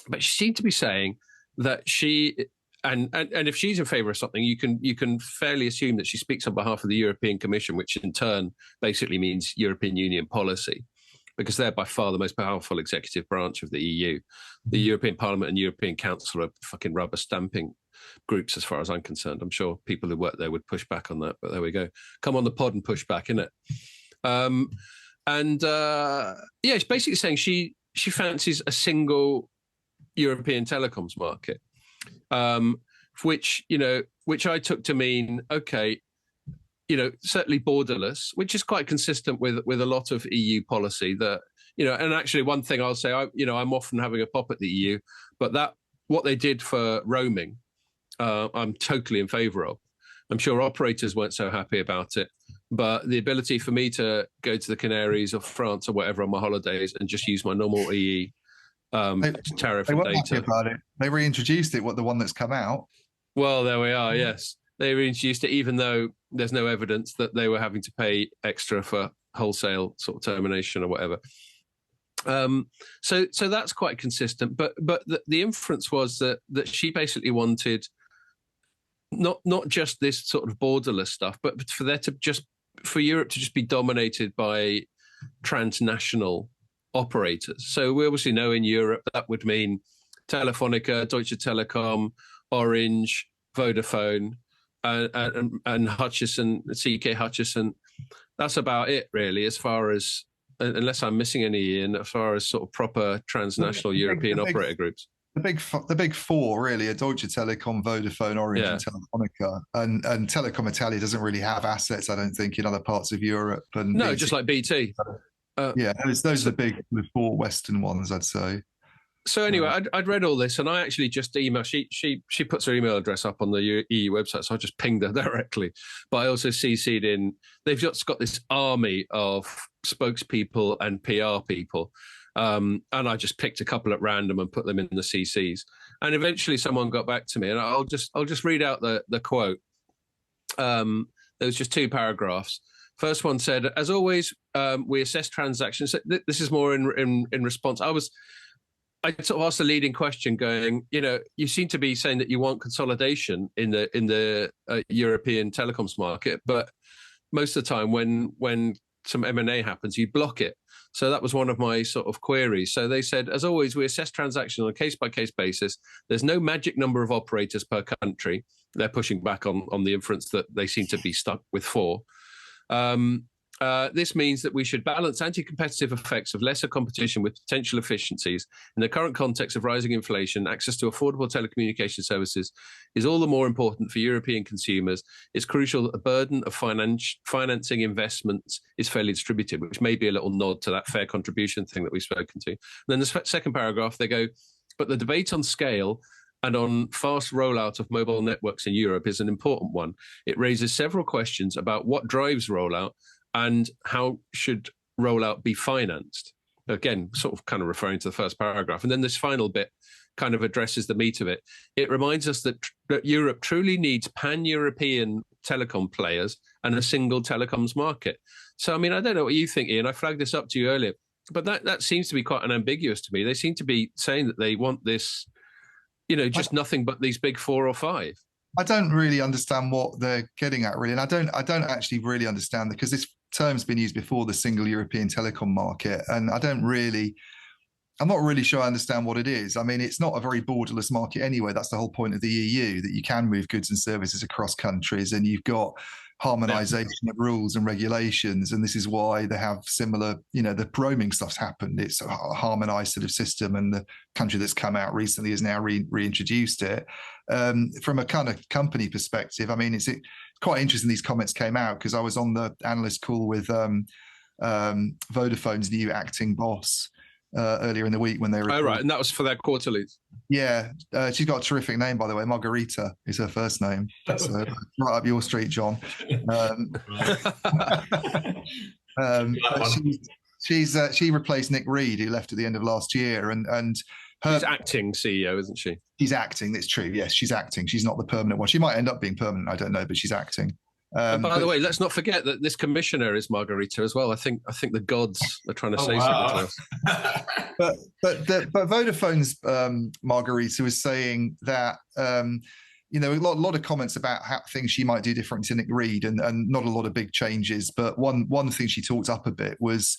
But she seemed to be saying that she, and if she's in favour of something, you can fairly assume that she speaks on behalf of the European Commission, which in turn basically means European Union policy, because they're by far the most powerful executive branch of the EU. The European Parliament and European Council are fucking rubber stamping groups as far as I'm concerned. I'm sure people who work there would push back on that, but there we go. Come on the pod and push back, innit? Yeah, she's basically saying she fancies a single European telecoms market, which I took to mean, okay, you know, certainly borderless, which is quite consistent with a lot of EU policy that, you know, and actually one thing I'll say, I'm often having a pop at the EU, but that what they did for roaming, I'm totally in favour of. I'm sure operators weren't so happy about it, but the ability for me to go to the Canaries or France or whatever on my holidays and just use my normal EE tariff they and weren't happy data. about it. They reintroduced it, the one that's come out. Well, there we are, yes. They reintroduced it even though there's no evidence that they were having to pay extra for wholesale sort of termination or whatever. So that's quite consistent. But the inference was that she basically wanted not just this sort of borderless stuff, but for Europe to just be dominated by transnational operators. So we obviously know in Europe that would mean Telefonica, Deutsche Telekom, Orange, Vodafone, and Hutchison, CK Hutchison. That's about it, really, as far as, unless I'm missing any, Ian, as far as sort of proper transnational European operator groups. The big four really are Deutsche Telekom, Vodafone, Orange, and Telefonica. And Telecom Italia doesn't really have assets, I don't think, in other parts of Europe. And no, BT, just like BT. Those are the four Western ones, I'd say. So anyway, I'd read all this, and I actually just emailed. She puts her email address up on the EU website, so I just pinged her directly. But I also CC'd in. They've just got this army of spokespeople and PR people, and I just picked a couple at random and put them in the CCs. And eventually, someone got back to me, and I'll just read out the quote. There was just 2 paragraphs. First one said, "As always, we assess transactions." This is more in response. I sort of asked a leading question going, you know, you seem to be saying that you want consolidation in the European telecoms market, but most of the time when some M&A happens, you block it. So that was one of my sort of queries. So they said, as always, we assess transactions on a case-by-case basis. There's no magic number of operators per country. They're pushing back on the inference that they seem to be stuck with 4. This means that we should balance anti-competitive effects of lesser competition with potential efficiencies. In the current context of rising inflation, access to affordable telecommunication services is all the more important for European consumers. It's crucial that the burden of financing investments is fairly distributed, which may be a little nod to that fair contribution thing that we've spoken to. And then the second paragraph, they go, but the debate on scale and on fast rollout of mobile networks in Europe is an important one. It raises several questions about what drives rollout and how should rollout be financed? Again, sort of kind of referring to the first paragraph. And then this final bit kind of addresses the meat of it. It reminds us that Europe truly needs pan-European telecom players and a single telecoms market. So, I mean, I don't know what you think, Ian. I flagged this up to you earlier, but that seems to be quite unambiguous to me. They seem to be saying that they want this, you know, just nothing but these big 4 or 5. I don't really understand what they're getting at, really. And I don't actually really understand, because this term's been used before, the single European telecom market. And I'm not really sure I understand what it is. I mean, it's not a very borderless market anyway. That's the whole point of the EU, that you can move goods and services across countries, and you've got harmonization of rules and regulations. And this is why they have similar, you know, the roaming stuff's happened. It's a harmonized sort of system, and the country that's come out recently has now reintroduced it. from a kind of company perspective, I mean, it's quite interesting these comments came out because I was on the analyst call with Vodafone's new acting boss earlier in the week when they were. Oh, right. And that was for their quarterlies. Yeah. She's got a terrific name, by the way. Margarita is her first name. So right up your street, John. She replaced Nick Reed, who left at the end of last year, and she's acting CEO, isn't she? She's acting. That's true. Yes, she's acting. She's not the permanent one. She might end up being permanent. I don't know, but she's acting. By the way, let's not forget that this commissioner is Margarita as well. I think the gods are trying to say something to us. but Vodafone's Margarita was saying that a lot of comments about how things she might do different to Nick Reed, and not a lot of big changes. But one thing she talked up a bit was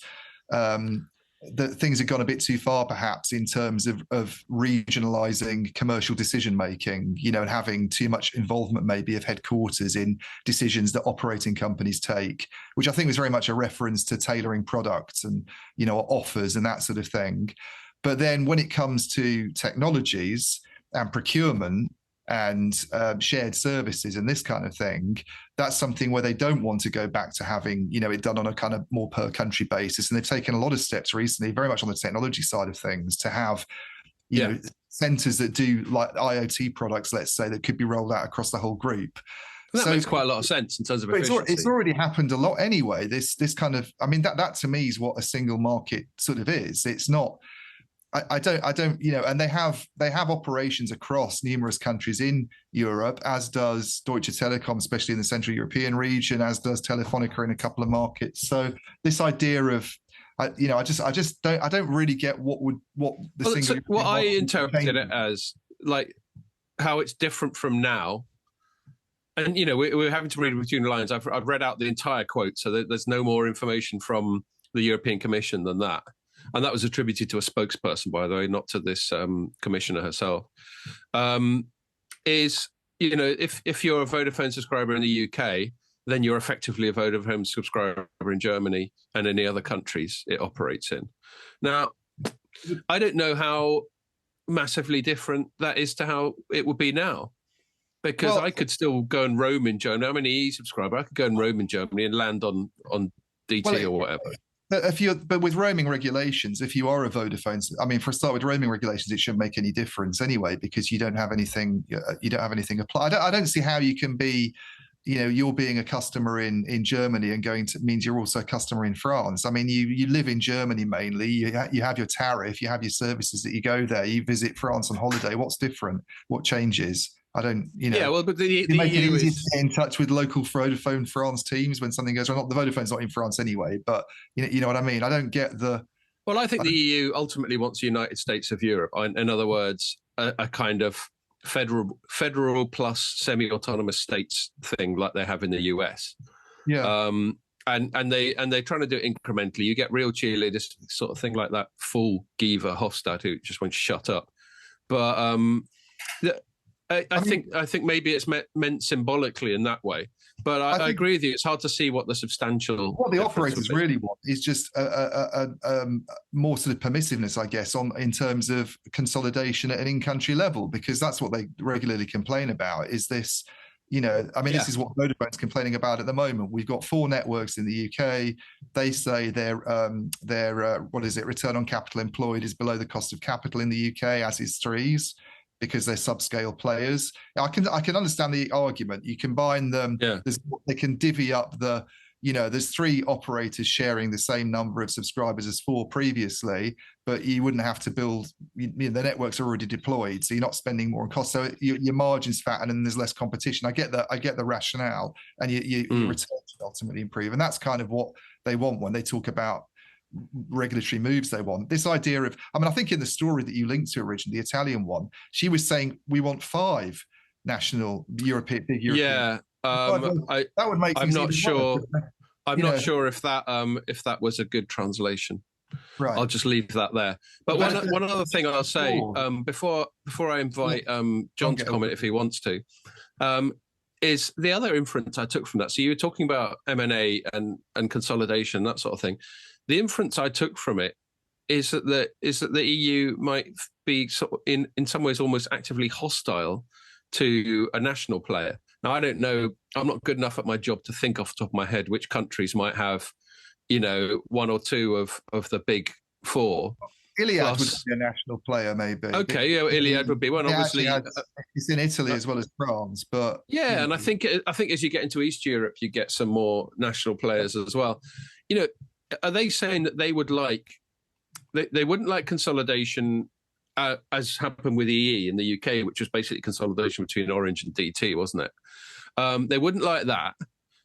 that things had gone a bit too far, perhaps, in terms of regionalising commercial decision making, and having too much involvement maybe of headquarters in decisions that operating companies take, which I think was very much a reference to tailoring products and, offers and that sort of thing. But then when it comes to technologies and procurement and shared services and this kind of thing, that's something where they don't want to go back to having, it done on a kind of more per country basis. And they've taken a lot of steps recently, very much on the technology side of things, to have, centers that do like IoT products, let's say, that could be rolled out across the whole group. That makes quite a lot of sense in terms of efficiency. It's already happened a lot anyway. This kind of, I mean, that to me is what a single market sort of is. It's not. I don't, and they have operations across numerous countries in Europe, as does Deutsche Telekom, especially in the Central European region, as does Telefonica in a couple of markets. So this idea of, I don't really get what the single. So what I interpreted it as, like, how it's different from now. And we're having to read between the lines. I've read out the entire quote, so there's no more information from the European Commission than that. And that was attributed to a spokesperson, by the way, not to this commissioner herself. If you're a Vodafone subscriber in the UK, then you're effectively a Vodafone subscriber in Germany and any other countries it operates in. Now, I don't know how massively different that is to how it would be now, because I could still go and roam in Germany. I'm an EE subscriber. I could go and roam in Germany and land on DT or whatever. But with roaming regulations, if you are a Vodafone, I mean, for a start, with roaming regulations, it shouldn't make any difference anyway, because you don't have anything. You don't have anything applied. I don't see how you can be, you're being a customer in Germany and means you're also a customer in France. I mean, you live in Germany mainly. You have your tariff. You have your services that you go there. You visit France on holiday. What's different? What changes? I don't, Yeah, well, but the make EU it easy to get in touch with local Vodafone France teams when something goes wrong. The Vodafone's not in France anyway, but you know what I mean. I don't get the. Well, I think the EU ultimately wants the United States of Europe. In other words, a kind of federal plus semi-autonomous states thing like they have in the US. Yeah. And they're trying to do it incrementally. You get real cheerleaders, sort of thing like that full Giva Hofstad who just won't shut up. But I think maybe it's meant symbolically in that way, but I agree with you. It's hard to see what the substantial. What the operators really want is just a more sort of permissiveness, I guess, in terms of consolidation at an in-country level, because that's what they regularly complain about. Is this, this is what Vodafone's complaining about at the moment. We've got 4 networks in the UK. They say their return on capital employed is below the cost of capital in the UK, as is Three's, because they're subscale players. I can understand the argument. You combine them. Yeah. They can divvy up there's 3 operators sharing the same number of subscribers as 4 previously, but you wouldn't have to build. The networks are already deployed, so you're not spending more on cost. So your margins fatten and there's less competition. I get the rationale, and your returns ultimately improve, and that's kind of what they want when they talk about regulatory moves they want. This idea of, I think in the story that you linked to originally, the Italian one, she was saying we want 5 national big European. Yeah, that would make. I'm not sure. I'm not sure if that was a good translation. Right. I'll just leave that there. But one other thing I'll say before I invite John to comment if he wants to, is the other inference I took from that. So you were talking about M&A and consolidation, that sort of thing. The inference I took from it is that the EU might be sort of in some ways almost actively hostile to a national player. Now, I don't know, I'm not good enough at my job to think off the top of my head which countries might have, one or two of the big four. Iliad would be a national player, maybe. Okay, Iliad would be one. Obviously, it's in Italy as well as France, but yeah, and I think as you get into East Europe, you get some more national players as well. Are they saying that they would they wouldn't like consolidation, as happened with EE in the UK, which was basically consolidation between Orange and DT, wasn't it? They wouldn't like that,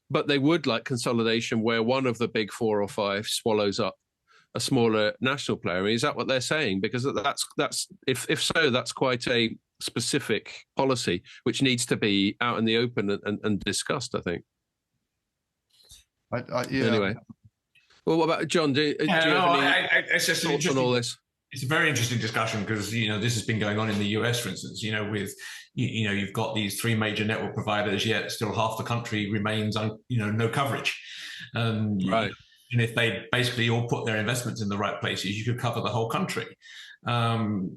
but they would like consolidation where one of the big 4 or 5 swallows up a smaller national player. I mean, is that what they're saying? Because that's if so, that's quite a specific policy which needs to be out in the open and discussed, I think. Yeah. Anyway, well, what about John? Do you have any thoughts on all this? It's a very interesting discussion because this has been going on in the US, for instance. With you've got these 3 major network providers, yet still half the country remains no coverage. Right. And if they basically all put their investments in the right places, you could cover the whole country. And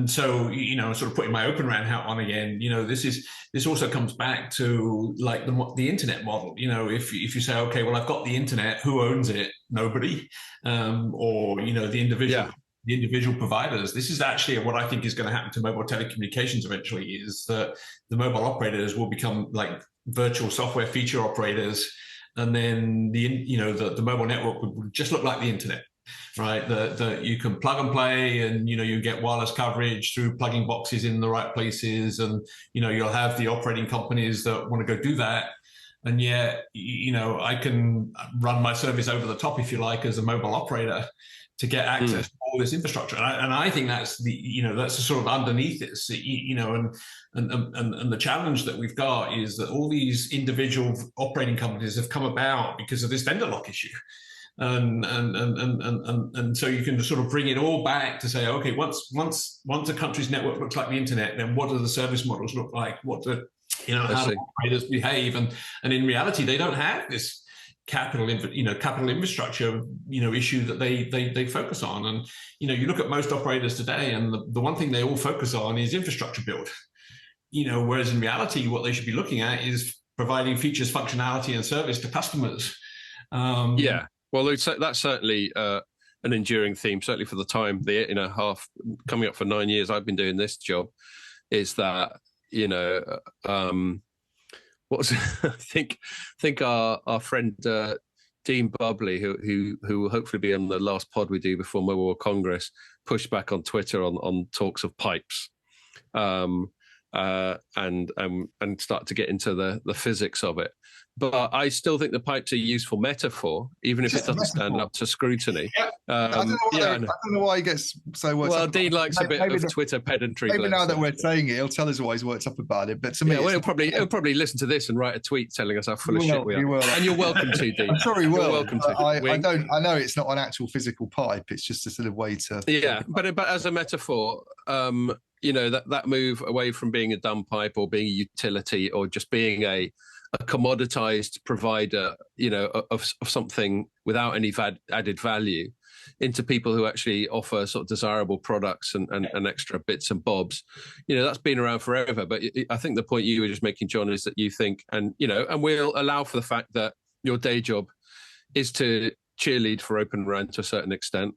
so sort of putting my Open RAN hat on again. This also comes back to like the internet model. If you say, okay, well, I've got the internet, who owns it? Nobody. Or the individual. Yeah. The individual providers. This is actually what I think is going to happen to mobile telecommunications eventually, is that the mobile operators will become like virtual software feature operators, and then the mobile network would just look like the internet, right? That you can plug and play, and you get wireless coverage through plugging boxes in the right places, and you'll have the operating companies that want to go do that. And yet, I can run my service over the top, if you like, as a mobile operator to get access to all this infrastructure. And I think that's that's the sort of underneath this, and the challenge that we've got is that all these individual operating companies have come about because of this vendor lock issue. And so you can sort of bring it all back to say, okay, once a country's network looks like the internet, then what do the service models look like? How do operators behave? And in reality, they don't have this capital infrastructure issue that they focus on. And you look at most operators today, and the one thing they all focus on is infrastructure build. Whereas in reality, what they should be looking at is providing features, functionality, and service to customers. Yeah. Well, that's certainly an enduring theme, certainly for the time, half coming up for 9 years I've been doing this job, is that, I think our friend Dean Bubley, who will hopefully be on the last pod we do before Mobile World Congress, pushed back on Twitter on talks of pipes, and start to get into the physics of it. But I still think the pipe's a useful metaphor, even if it doesn't stand up to scrutiny. I don't know why he gets so worked up. Well, Dean likes a bit of Twitter pedantry. Maybe now that we're saying it, he'll tell us why he's worked up about it. But to me, he'll probably listen to this and write a tweet telling us how full of shit we are. Will. And you're welcome to, Dean. I'm sure he will. You're welcome to. I know it's not an actual physical pipe. It's just a sort of way to. Yeah, but as a metaphor, that move away from being a dumb pipe or being a utility or just being a commoditized provider, of something without any added value, into people who actually offer sort of desirable products and extra bits and bobs, that's been around forever. But I think the point you were just making, John, is that you think, and we'll allow for the fact that your day job is to cheerlead for Open RAN to a certain extent,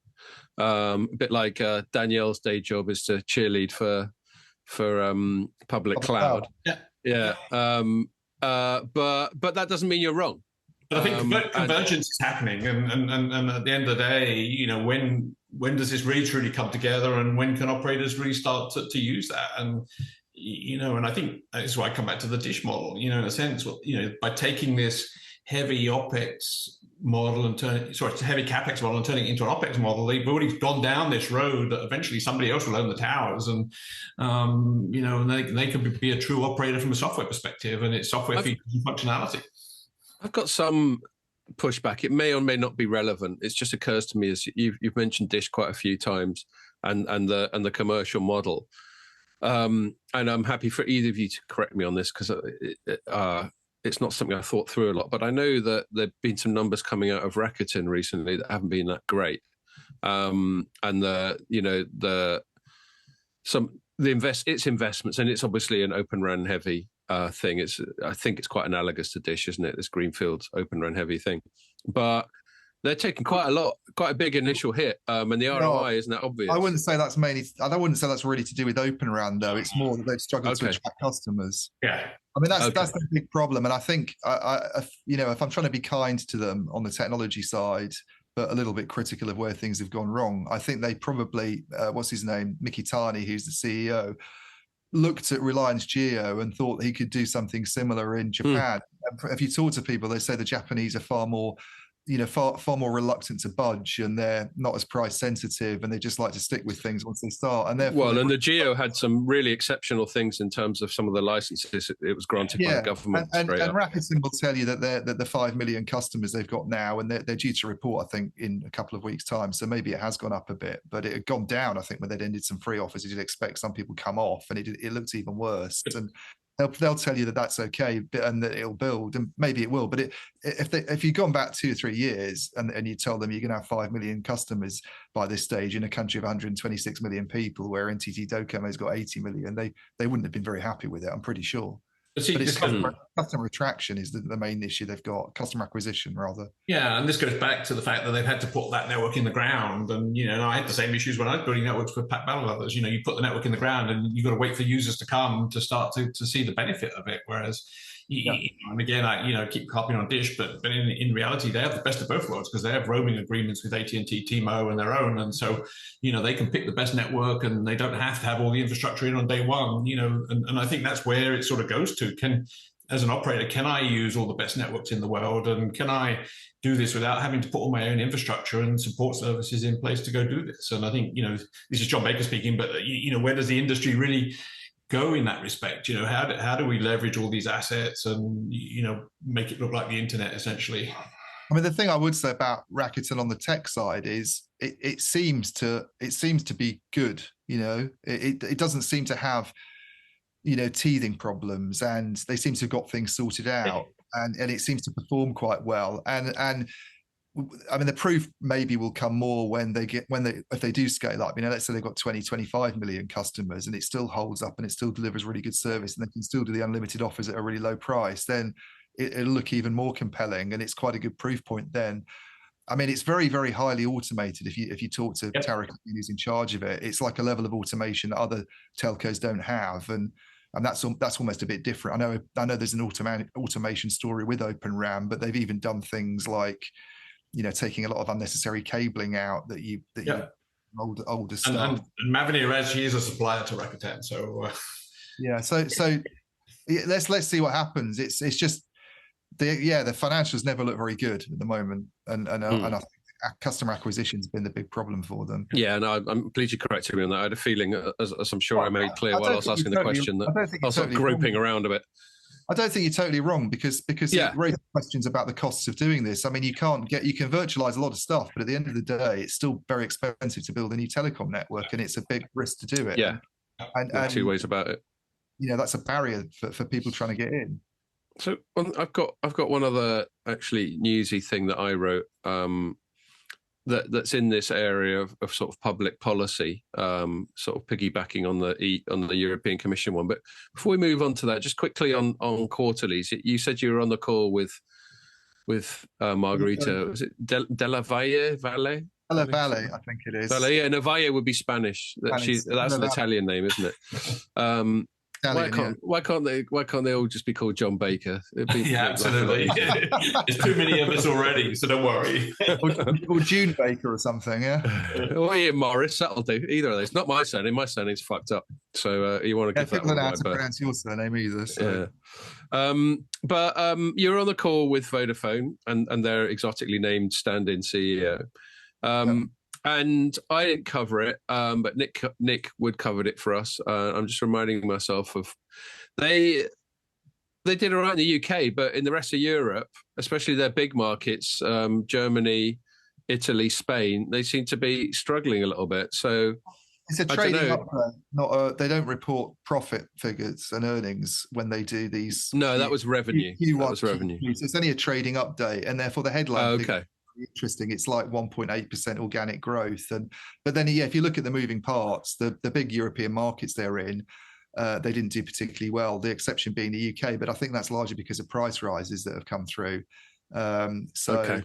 a bit like Danielle's day job is to cheerlead for public cloud. Yeah. But that doesn't mean you're wrong. But I think convergence is happening, and at the end of the day, when does this really truly come together, and when can operators really start to use that? And and I think that's why I come back to the dish model. In a sense, by taking this heavy OpEx model and heavy CapEx model and turning it into an OpEx model, they've already gone down this road that eventually somebody else will own the towers, and they can be a true operator from a software perspective, and it's software features and functionality. I've got some pushback. It may or may not be relevant. It just occurs to me as you've mentioned Dish quite a few times, and the commercial model. And I'm happy for either of you to correct me on this, because it's not something I thought through a lot, but I know that there've been some numbers coming out of Rakuten recently that haven't been that great. And its investments, and it's obviously an Open RAN heavy thing. I think it's quite analogous to Dish, isn't it? This greenfield Open RAN heavy thing, but they're taking quite a big initial hit, and the ROI isn't that obvious. I wouldn't say that's really to do with Open RAN though. It's more that they've struggled to attract customers. Yeah, I mean that's the big problem, and I think if I'm trying to be kind to them on the technology side, but a little bit critical of where things have gone wrong, I think they probably what's his name, Mikitani, who's the CEO, looked at Reliance Jio and thought he could do something similar in Japan. If you talk to people, they say the Japanese are far more reluctant to budge, and they're not as price sensitive, and they just like to stick with things once they start. And therefore, the Geo had some really exceptional things in terms of some of the licenses it was granted by the government. And Rakuten will tell you that the 5 million customers they've got now, and they're due to report, I think, in a couple of weeks' time. So maybe it has gone up a bit, but it had gone down. I think when they'd ended some free offers, you did expect some people come off, and it looked even worse. And they'll tell you that that's okay and that it'll build, and maybe it will. But if you've gone back 2 or 3 years and you tell them you're going to have 5 million customers by this stage in a country of 126 million people, where NTT Docomo's got 80 million, they wouldn't have been very happy with it, I'm pretty sure. But it's customer attraction is the main issue they've got, customer acquisition rather. Yeah, and this goes back to the fact that they've had to put that network in the ground. And I had the same issues when I was building networks for Pat Bell and others. You put the network in the ground, and you've got to wait for users to come to start to see the benefit of it. Whereas, and again, I keep harping on Dish, but in reality, they have the best of both worlds, because they have roaming agreements with AT&T, T-Mo, and their own, and so they can pick the best network, and they don't have to have all the infrastructure in on day one. And I think that's where it sort of goes to. As an operator, can I use all the best networks in the world, and can I do this without having to put all my own infrastructure and support services in place to go do this? And I think this is John Baker speaking, but where does the industry really go in that respect? How do we leverage all these assets and make it look like the internet essentially? I mean, the thing I would say about Rakuten on the tech side is it seems to be good. It doesn't seem to have teething problems, and they seem to have got things sorted out, and it seems to perform quite well. And I mean, the proof maybe will come more if they do scale up. Let's say they've got 25 million customers, and it still holds up, and it still delivers really good service, and they can still do the unlimited offers at a really low price. Then it'll look even more compelling, and it's quite a good proof point then. I mean, it's very, very highly automated. If you talk to Tarek, who's in charge of it, it's like a level of automation that other telcos don't have, and that's almost a bit different. I know there's an automation story with Open RAN, but they've even done things like taking a lot of unnecessary cabling out older stuff. And Mavenir actually is a supplier to Rakuten, so let's see what happens. It's just the financials never look very good at the moment, and I think customer acquisition's been the big problem for them. Yeah, no, I'm completely correct on that. I had a feeling, as I'm sure I made clear while I was asking the question, that I was sort of groping around a bit. I don't think you're totally wrong, because it raises questions about the costs of doing this. I mean, you can virtualize a lot of stuff, but at the end of the day, it's still very expensive to build a new telecom network, and it's a big risk to do it. Yeah, and two ways about it. That's a barrier for people trying to get in. So I've got one other actually newsy thing that I wrote. That's in this area of sort of public policy, sort of piggybacking on the European Commission one. But before we move on to that, just quickly on quarterlies, you said you were on the call with Margarita. Was it Della Valle? Della Valle, I think it is. Valle, yeah, no, Valle would be Spanish. That's an Italian name, isn't it? Why can't they all just be called John Baker? Yeah, absolutely. There's too many of us already, so don't worry. or June Baker or something, yeah. Or Ian Morris, that'll do. Either of those. Not my surname. My surname's fucked up. So you want to give that one a right to pronounce your surname either. So. Yeah. But you're on the call with Vodafone and their exotically named stand-in CEO. And I didn't cover it, but Nick Wood covered it for us. I'm just reminding myself of they did all right in the UK, but in the rest of Europe, especially their big markets, Germany, Italy, Spain, they seem to be struggling a little bit. So it's a trading upgrade. They don't report profit figures and earnings when they do these. No, that was revenue. That was revenue. So it's only a trading update, and therefore the headline. Okay. interesting. It's like 1.8% organic growth, but then if you look at the moving parts, the big European markets they're in, they didn't do particularly well. The exception being the UK, but I think that's largely because of price rises that have come through. Okay.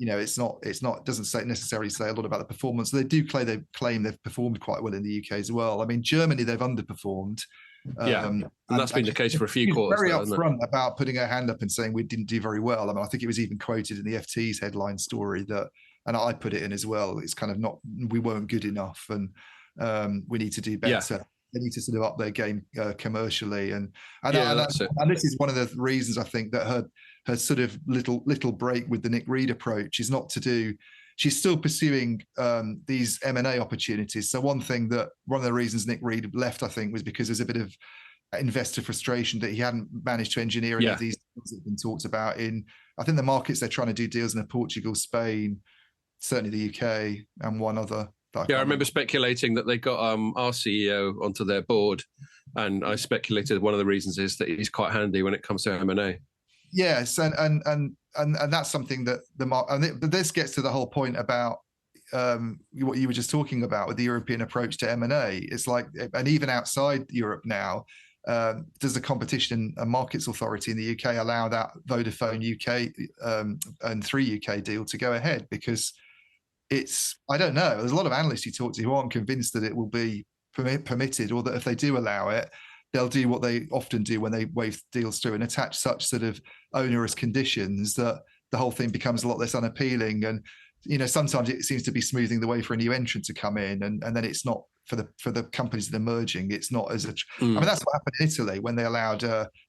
It doesn't necessarily say a lot about the performance. They do claim they've performed quite well in the UK as well. I mean, Germany, they've underperformed. And that's been the case for a few quarters. Very upfront about putting her hand up and saying we didn't do very well. I mean, I think it was even quoted in the FT's headline story that, and I put it in as well. It's kind of we weren't good enough, and we need to do better. Yeah. They need to sort of up their game commercially, and this is one of the reasons I think that her sort of little break with the Nick Reed approach is not to do. She's still pursuing these M&A opportunities. So one of the reasons Nick Reed left, I think, was because there's a bit of investor frustration that he hadn't managed to engineer any of these deals that have been talked about in, I think, the markets they're trying to do deals in, Portugal, Spain, certainly the UK, and one other. I remember speculating that they got our CEO onto their board, and I speculated one of the reasons is that he's quite handy when it comes to M&A. Yes, and that's something that but this gets to the whole point about what you were just talking about with the European approach to M&A. It's like, and even outside Europe now, does the Competition and Markets Authority in the UK allow that Vodafone UK and 3 UK deal to go ahead? Because I don't know. There's a lot of analysts you talk to who aren't convinced that it will be permitted, or that if they do allow it, they'll do what they often do when they wave deals through and attach such sort of onerous conditions that the whole thing becomes a lot less unappealing. And, sometimes it seems to be smoothing the way for a new entrant to come in. And then it's not for the companies that are merging. It's not as I mean, that's what happened in Italy when they allowed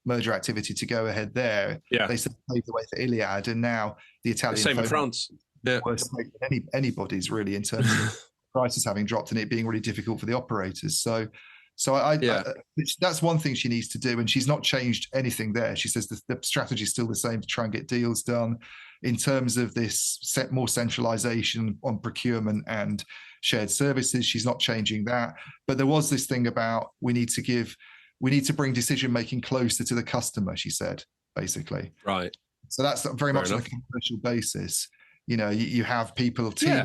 merger activity to go ahead there. Yeah. They sort of paved the way for Iliad, and now the Italian. Same in France. Yeah. Worse than anybody's really, in terms of prices having dropped and it being really difficult for the operators. So that's one thing she needs to do, and she's not changed anything there. She says the strategy is still the same to try and get deals done. In terms of this more centralization on procurement and shared services, she's not changing that. But there was this thing about we need to bring decision making closer to the customer, she said, basically. Right. So that's very much on a commercial basis. You have teams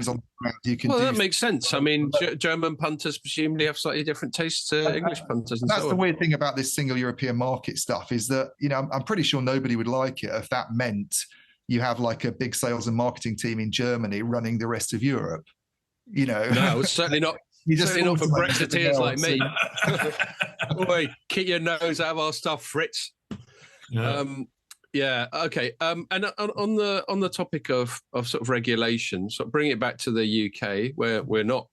on the ground who can. Well, that makes sense. I mean, German punters presumably have slightly different tastes to English punters. And that's the weird thing about this single European market stuff, is that I'm pretty sure nobody would like it if that meant you have like a big sales and marketing team in Germany running the rest of Europe. No, it's certainly not. Certainly not for Brexiteers like me. Boy, keep your nose out of our stuff, Fritz. Yeah. Yeah. Okay. And on the topic of sort of regulation, sort of bring it back to the UK, where we're not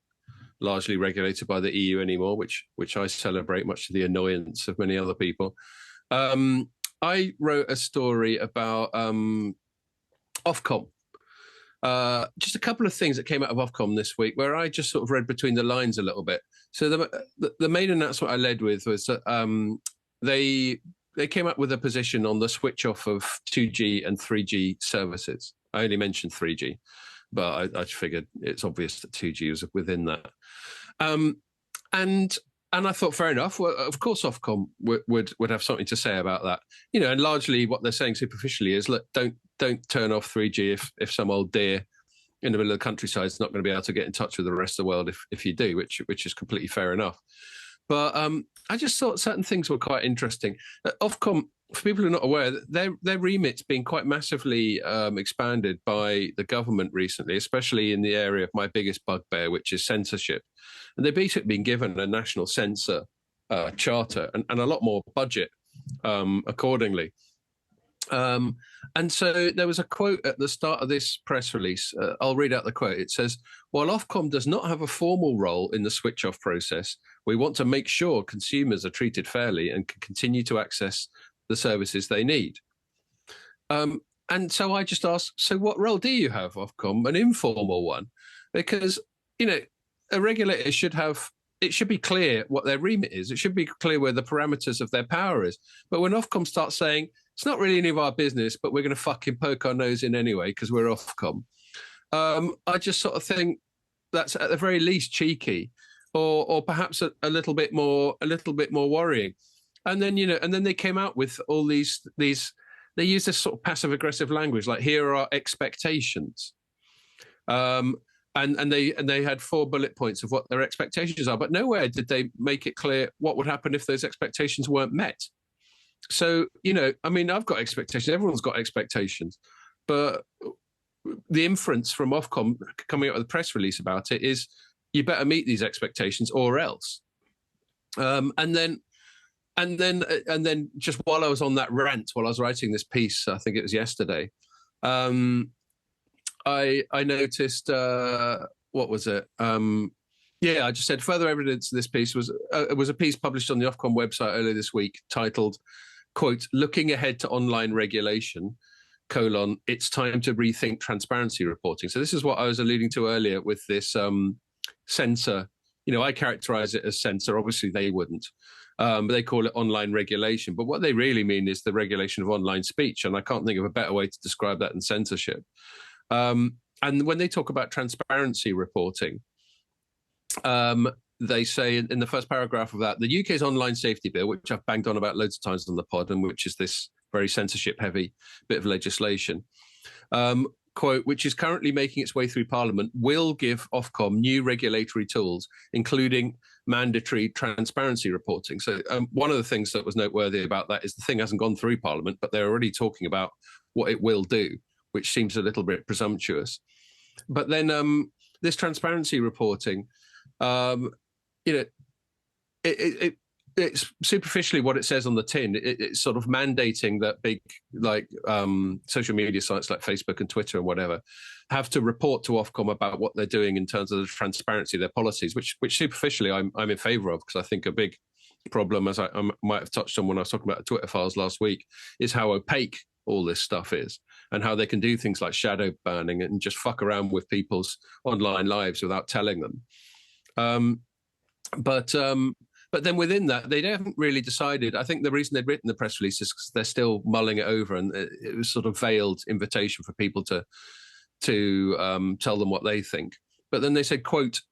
largely regulated by the EU anymore, which I celebrate, much to the annoyance of many other people. I wrote a story about Ofcom. Just a couple of things that came out of Ofcom this week, where I just sort of read between the lines a little bit. So the main announcement I led with was that they came up with a position on the switch off of 2G and 3G services. I only mentioned 3G, but I figured it's obvious that 2G was within that. And I thought, fair enough. Well, of course, Ofcom would have something to say about that. And largely what they're saying superficially is, look, don't turn off 3G if some old deer in the middle of the countryside is not going to be able to get in touch with the rest of the world if you do, which is completely fair enough. But I just thought certain things were quite interesting. Ofcom, for people who are not aware, their remit's been quite massively expanded by the government recently, especially in the area of my biggest bugbear, which is censorship. And they've basically been given a national censor charter and a lot more budget accordingly. And so there was a quote at the start of this press release. I'll read out the quote. It says, "While Ofcom does not have a formal role in the switch-off process, we want to make sure consumers are treated fairly and can continue to access the services they need." And so I just asked, so what role do you have, Ofcom? An informal one? Because, a regulator should be clear what their remit is. It should be clear where the parameters of their power is. But when Ofcom starts saying, it's not really any of our business, but we're going to fucking poke our nose in anyway because we're Ofcom, I just sort of think that's at the very least cheeky, or perhaps a little bit more worrying. And then then they came out with all these. They use this sort of passive aggressive language, like, here are our expectations. And they had 4 bullet points of what their expectations are, but nowhere did they make it clear what would happen if those expectations weren't met. So, I mean, I've got expectations. Everyone's got expectations, but the inference from Ofcom coming out with a press release about it is you better meet these expectations or else. And then just while I was on that rant, while I was writing this piece, I think it was yesterday, I noticed, what was it? I just said further evidence of this piece was a piece published on the Ofcom website earlier this week titled, quote, "Looking ahead to online regulation, : it's time to rethink transparency reporting." So this is what I was alluding to earlier with this censor. I characterize it as censor. Obviously, they wouldn't. But they call it online regulation. But what they really mean is the regulation of online speech. And I can't think of a better way to describe that than censorship. And when they talk about transparency reporting, they say in the first paragraph of that, the UK's online safety bill, which I've banged on about loads of times on the pod, and which is this very censorship-heavy bit of legislation, quote, which is currently making its way through Parliament, will give Ofcom new regulatory tools, including mandatory transparency reporting. So one of the things that was noteworthy about that is the thing hasn't gone through Parliament, but they're already talking about what it will do, which seems a little bit presumptuous. But then this transparency reporting, it's superficially what it says on the tin. It's sort of mandating that big, social media sites like Facebook and Twitter and whatever have to report to Ofcom about what they're doing in terms of the transparency of their policies, which superficially I'm in favour of, because I think a big problem, as I might have touched on when I was talking about the Twitter files last week, is how opaque all this stuff is, and how they can do things like shadow banning and just fuck around with people's online lives without telling them. But then within that, they haven't really decided. I think the reason they'd written the press release is because they're still mulling it over, and it was sort of veiled invitation for people to tell them what they think. But then they said, quote,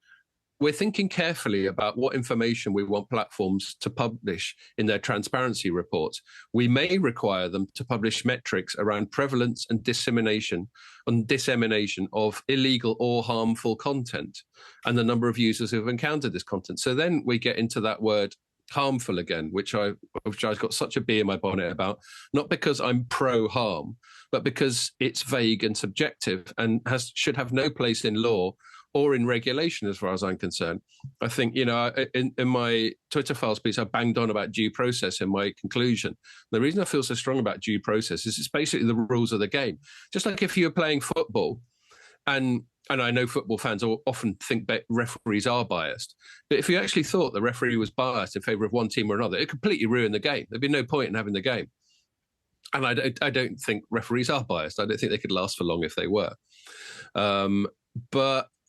"We're thinking carefully about what information we want platforms to publish in their transparency reports. We may require them to publish metrics around prevalence and dissemination of illegal or harmful content and the number of users who have encountered this content." So then we get into that word harmful again, which I've got such a bee in my bonnet about, not because I'm pro harm, but because it's vague and subjective and should have no place in law or in regulation, as far as I'm concerned. I think, in my Twitter files piece, I banged on about due process in my conclusion. The reason I feel so strong about due process is it's basically the rules of the game. Just like if you're playing football, and I know football fans often think that referees are biased, but if you actually thought the referee was biased in favour of one team or another, it completely ruined the game. There'd be no point in having the game. And I don't think referees are biased. I don't think they could last for long if they were.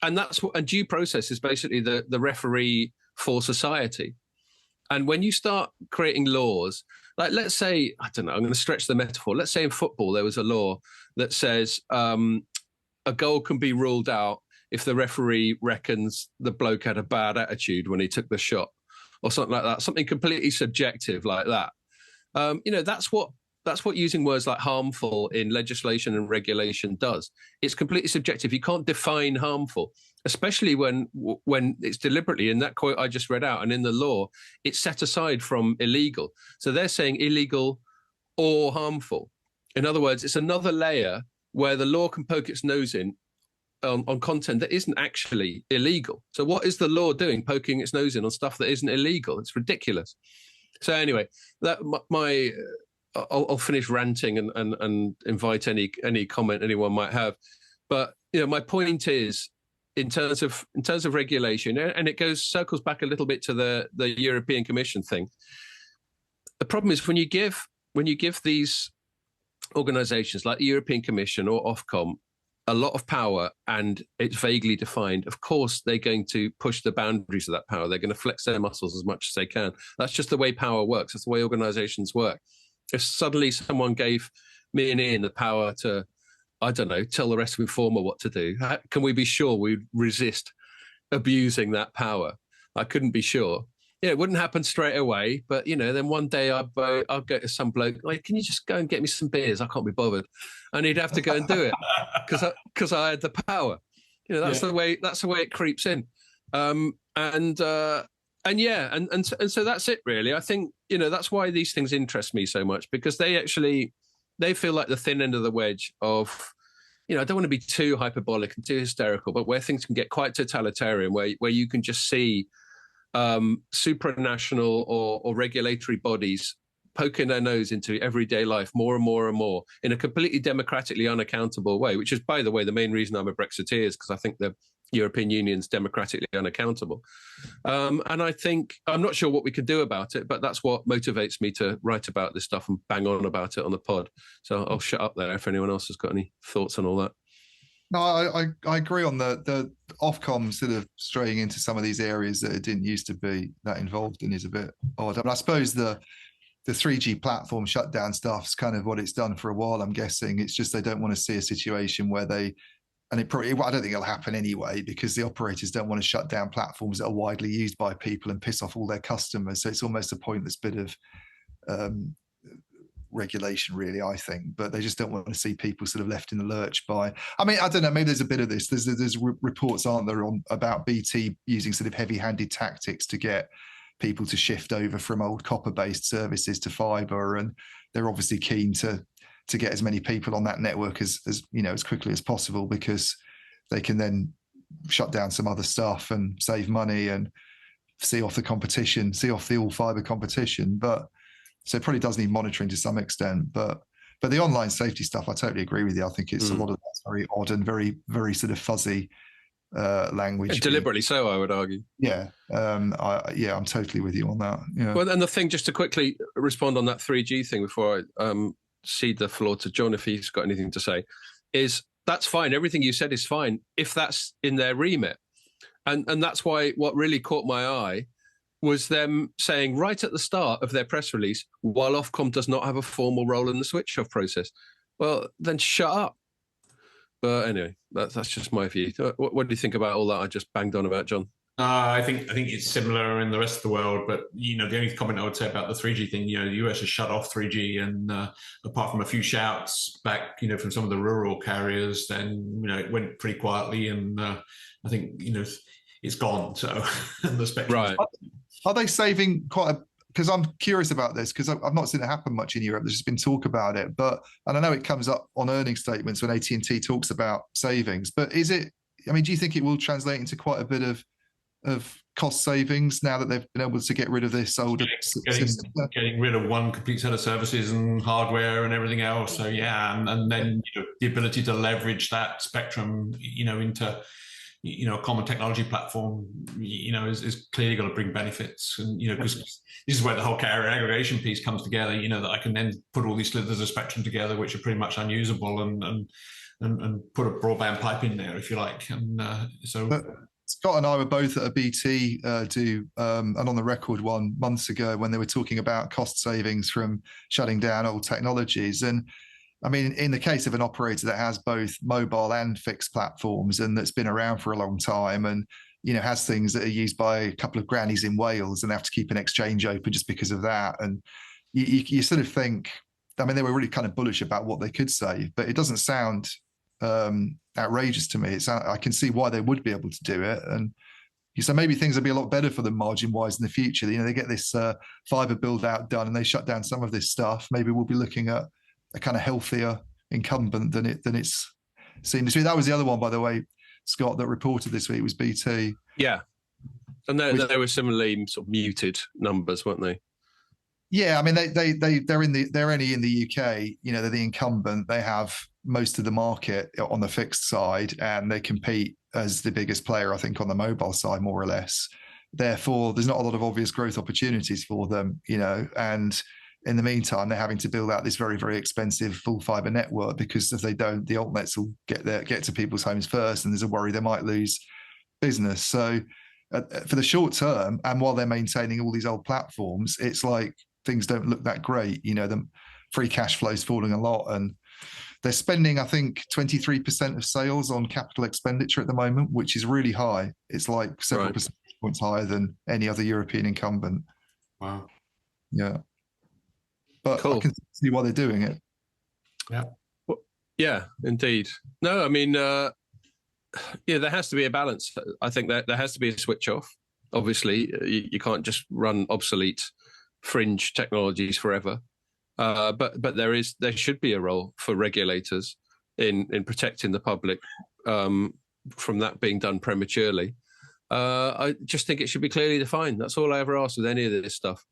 And that's what, and due process is basically the referee for society. And when you start creating laws, like let's say, I don't know, I'm going to stretch the metaphor. Let's say in football, there was a law that says a goal can be ruled out if the referee reckons the bloke had a bad attitude when he took the shot, or something like that, something completely subjective like that. That's what using words like harmful in legislation and regulation does. It's completely subjective. You can't define harmful, especially when it's deliberately, in that quote I just read out, and in the law, it's set aside from illegal. So they're saying illegal or harmful. In other words, it's another layer where the law can poke its nose in on content that isn't actually illegal. So what is the law doing, poking its nose in on stuff that isn't illegal? It's ridiculous. So anyway, I'll finish ranting and invite any comment anyone might have. But my point is, in terms of regulation, and it circles back a little bit to the European Commission thing. The problem is when you give these organisations like the European Commission or Ofcom a lot of power and it's vaguely defined, of course they're going to push the boundaries of that power. They're going to flex their muscles as much as they can. That's just the way power works. That's the way organisations work. If suddenly someone gave me and Ian the power to, I don't know, tell the rest of Informa what to do, can we be sure we'd resist abusing that power? I couldn't be sure. It wouldn't happen straight away, but then one day I'll go to some bloke, like, can you just go and get me some beers? I can't be bothered. And he'd have to go and do it because I had the power. That's the way it creeps in. And so that's it really. I think, that's why these things interest me so much, because they feel like the thin end of the wedge of, I don't want to be too hyperbolic and too hysterical, but where things can get quite totalitarian, where you can just see supranational or regulatory bodies poking their nose into everyday life more and more and more in a completely democratically unaccountable way, which is, by the way, the main reason I'm a Brexiteer, is because I think the European Union's democratically unaccountable. And I think, I'm not sure what we can do about it, but that's what motivates me to write about this stuff and bang on about it on the pod. So I'll shut up there if anyone else has got any thoughts on all that. No, I agree on the Ofcom sort of straying into some of these areas that it didn't used to be that involved in is a bit odd. I mean, I suppose the 3G platform shutdown stuff's kind of what it's done for a while, I'm guessing. It's just they don't want to see a situation where I don't think it'll happen anyway, because the operators don't want to shut down platforms that are widely used by people and piss off all their customers. So it's almost a pointless bit of regulation, really, I think. But they just don't want to see people sort of left in the lurch by. I mean, I don't know. Maybe there's a bit of this. There's reports, aren't there, about BT using sort of heavy-handed tactics to get people to shift over from old copper-based services to fibre, and they're obviously keen to get as many people on that network as quickly as possible, because they can then shut down some other stuff and save money and see off the all fibre competition. But so it probably does need monitoring to some extent. But the online safety stuff, I totally agree with you. I think it's a lot of that's very odd and very, very sort of fuzzy language. Deliberately so, I would argue. Yeah. I'm totally with you on that. Yeah. Well, and the thing, just to quickly respond on that 3G thing before I cede the floor to John if he's got anything to say, is that's fine. Everything you said is fine if that's in their remit. And that's why what really caught my eye was them saying right at the start of their press release, while Ofcom does not have a formal role in the switch-off process. Well, then shut up. But anyway, that's just my view. What do you think about all that I just banged on about, John? I think it's similar in the rest of the world, but the only comment I would say about the 3G thing, the US has shut off 3G, and apart from a few shouts back, from some of the rural carriers, then it went pretty quietly, and I think it's gone. So the spectrum, right? Are they saving quite a? Because I'm curious about this, because I've not seen it happen much in Europe. There's just been talk about it, and I know it comes up on earnings statements when AT&T talks about savings. But is it? I mean, do you think it will translate into quite a bit of cost savings now that they've been able to get rid of this older system? Getting rid of one complete set of services and hardware and everything else. So yeah, and then the ability to leverage that spectrum, into a common technology platform, is clearly going to bring benefits. And because this is where the whole carrier aggregation piece comes together. That I can then put all these slithers of spectrum together, which are pretty much unusable, and put a broadband pipe in there, if you like. And so. Scott and I were both at a BT and on the record one months ago when they were talking about cost savings from shutting down old technologies. And I mean, in the case of an operator that has both mobile and fixed platforms and that's been around for a long time and, has things that are used by a couple of grannies in Wales and they have to keep an exchange open just because of that. And you sort of think, I mean, they were really kind of bullish about what they could save, but it doesn't sound outrageous to me. I can see why they would be able to do it, and so maybe things will be a lot better for them margin wise in the future. They get this fiber build out done and they shut down some of this stuff. Maybe we'll be looking at a kind of healthier incumbent than it's seemed to be. That was the other one, by the way, Scott, that reported this week was BT. Yeah, and they were similarly sort of muted numbers, weren't they? Yeah, I mean they're only in the UK. They're the incumbent. They have most of the market on the fixed side, and they compete as the biggest player, I think, on the mobile side, more or less. Therefore, there's not a lot of obvious growth opportunities for them, and in the meantime, they're having to build out this very, very expensive full fiber network, because if they don't, the altnets will get to people's homes first, and there's a worry they might lose business. So for the short term, and while they're maintaining all these old platforms, it's like things don't look that great. The free cash flow is falling a lot, and they're spending, I think, 23% of sales on capital expenditure at the moment, which is really high. It's like several percentage points higher than any other European incumbent. Wow. Yeah. But cool. I can see why they're doing it. Yeah. Well, yeah, indeed. No, I mean, Yeah, there has to be a balance. I think that there has to be a switch off. Obviously, you can't just run obsolete fringe technologies forever. But there should be a role for regulators in protecting the public from that being done prematurely. I just think it should be clearly defined. That's all I ever ask with any of this stuff.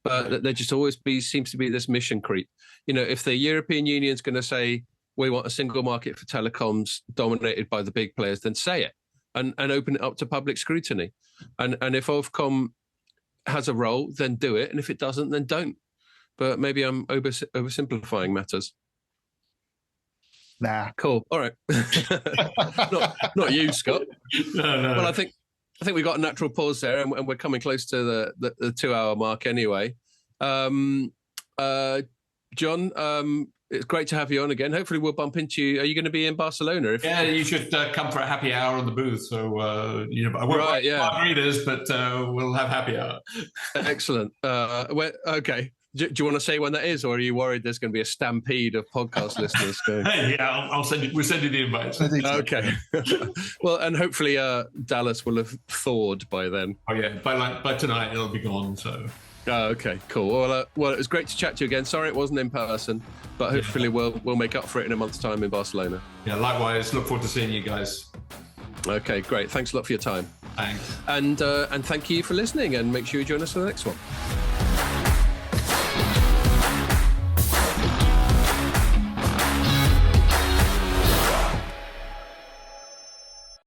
But there just always seems to be this mission creep. If the European Union's going to say we want a single market for telecoms dominated by the big players, then say it and open it up to public scrutiny. And if Ofcom has a role, then do it. And if it doesn't, then don't. But maybe I'm oversimplifying matters. Nah. Cool. All right. not you, Scott. No. Well, I think we got a natural pause there, and we're coming close to the 2-hour mark anyway. John, it's great to have you on again. Hopefully we'll bump into you. Are you going to be in Barcelona? Yeah, you should come for a happy hour on the booth. So, I won't buy margaritas, but we'll have happy hour. Excellent. Okay. Do you want to say when that is, or are you worried there's going to be a stampede of podcast listeners going? Yeah, I'll send you. We'll send you the invites. Okay. Well, and hopefully Dallas will have thawed by then. Oh yeah, by tonight it'll be gone. So. Oh, okay, cool. Well, it was great to chat to you again. Sorry it wasn't in person, but hopefully we'll make up for it in a month's time in Barcelona. Yeah, likewise. Look forward to seeing you guys. Okay, great. Thanks a lot for your time. Thanks. And thank you for listening, and make sure you join us for the next one.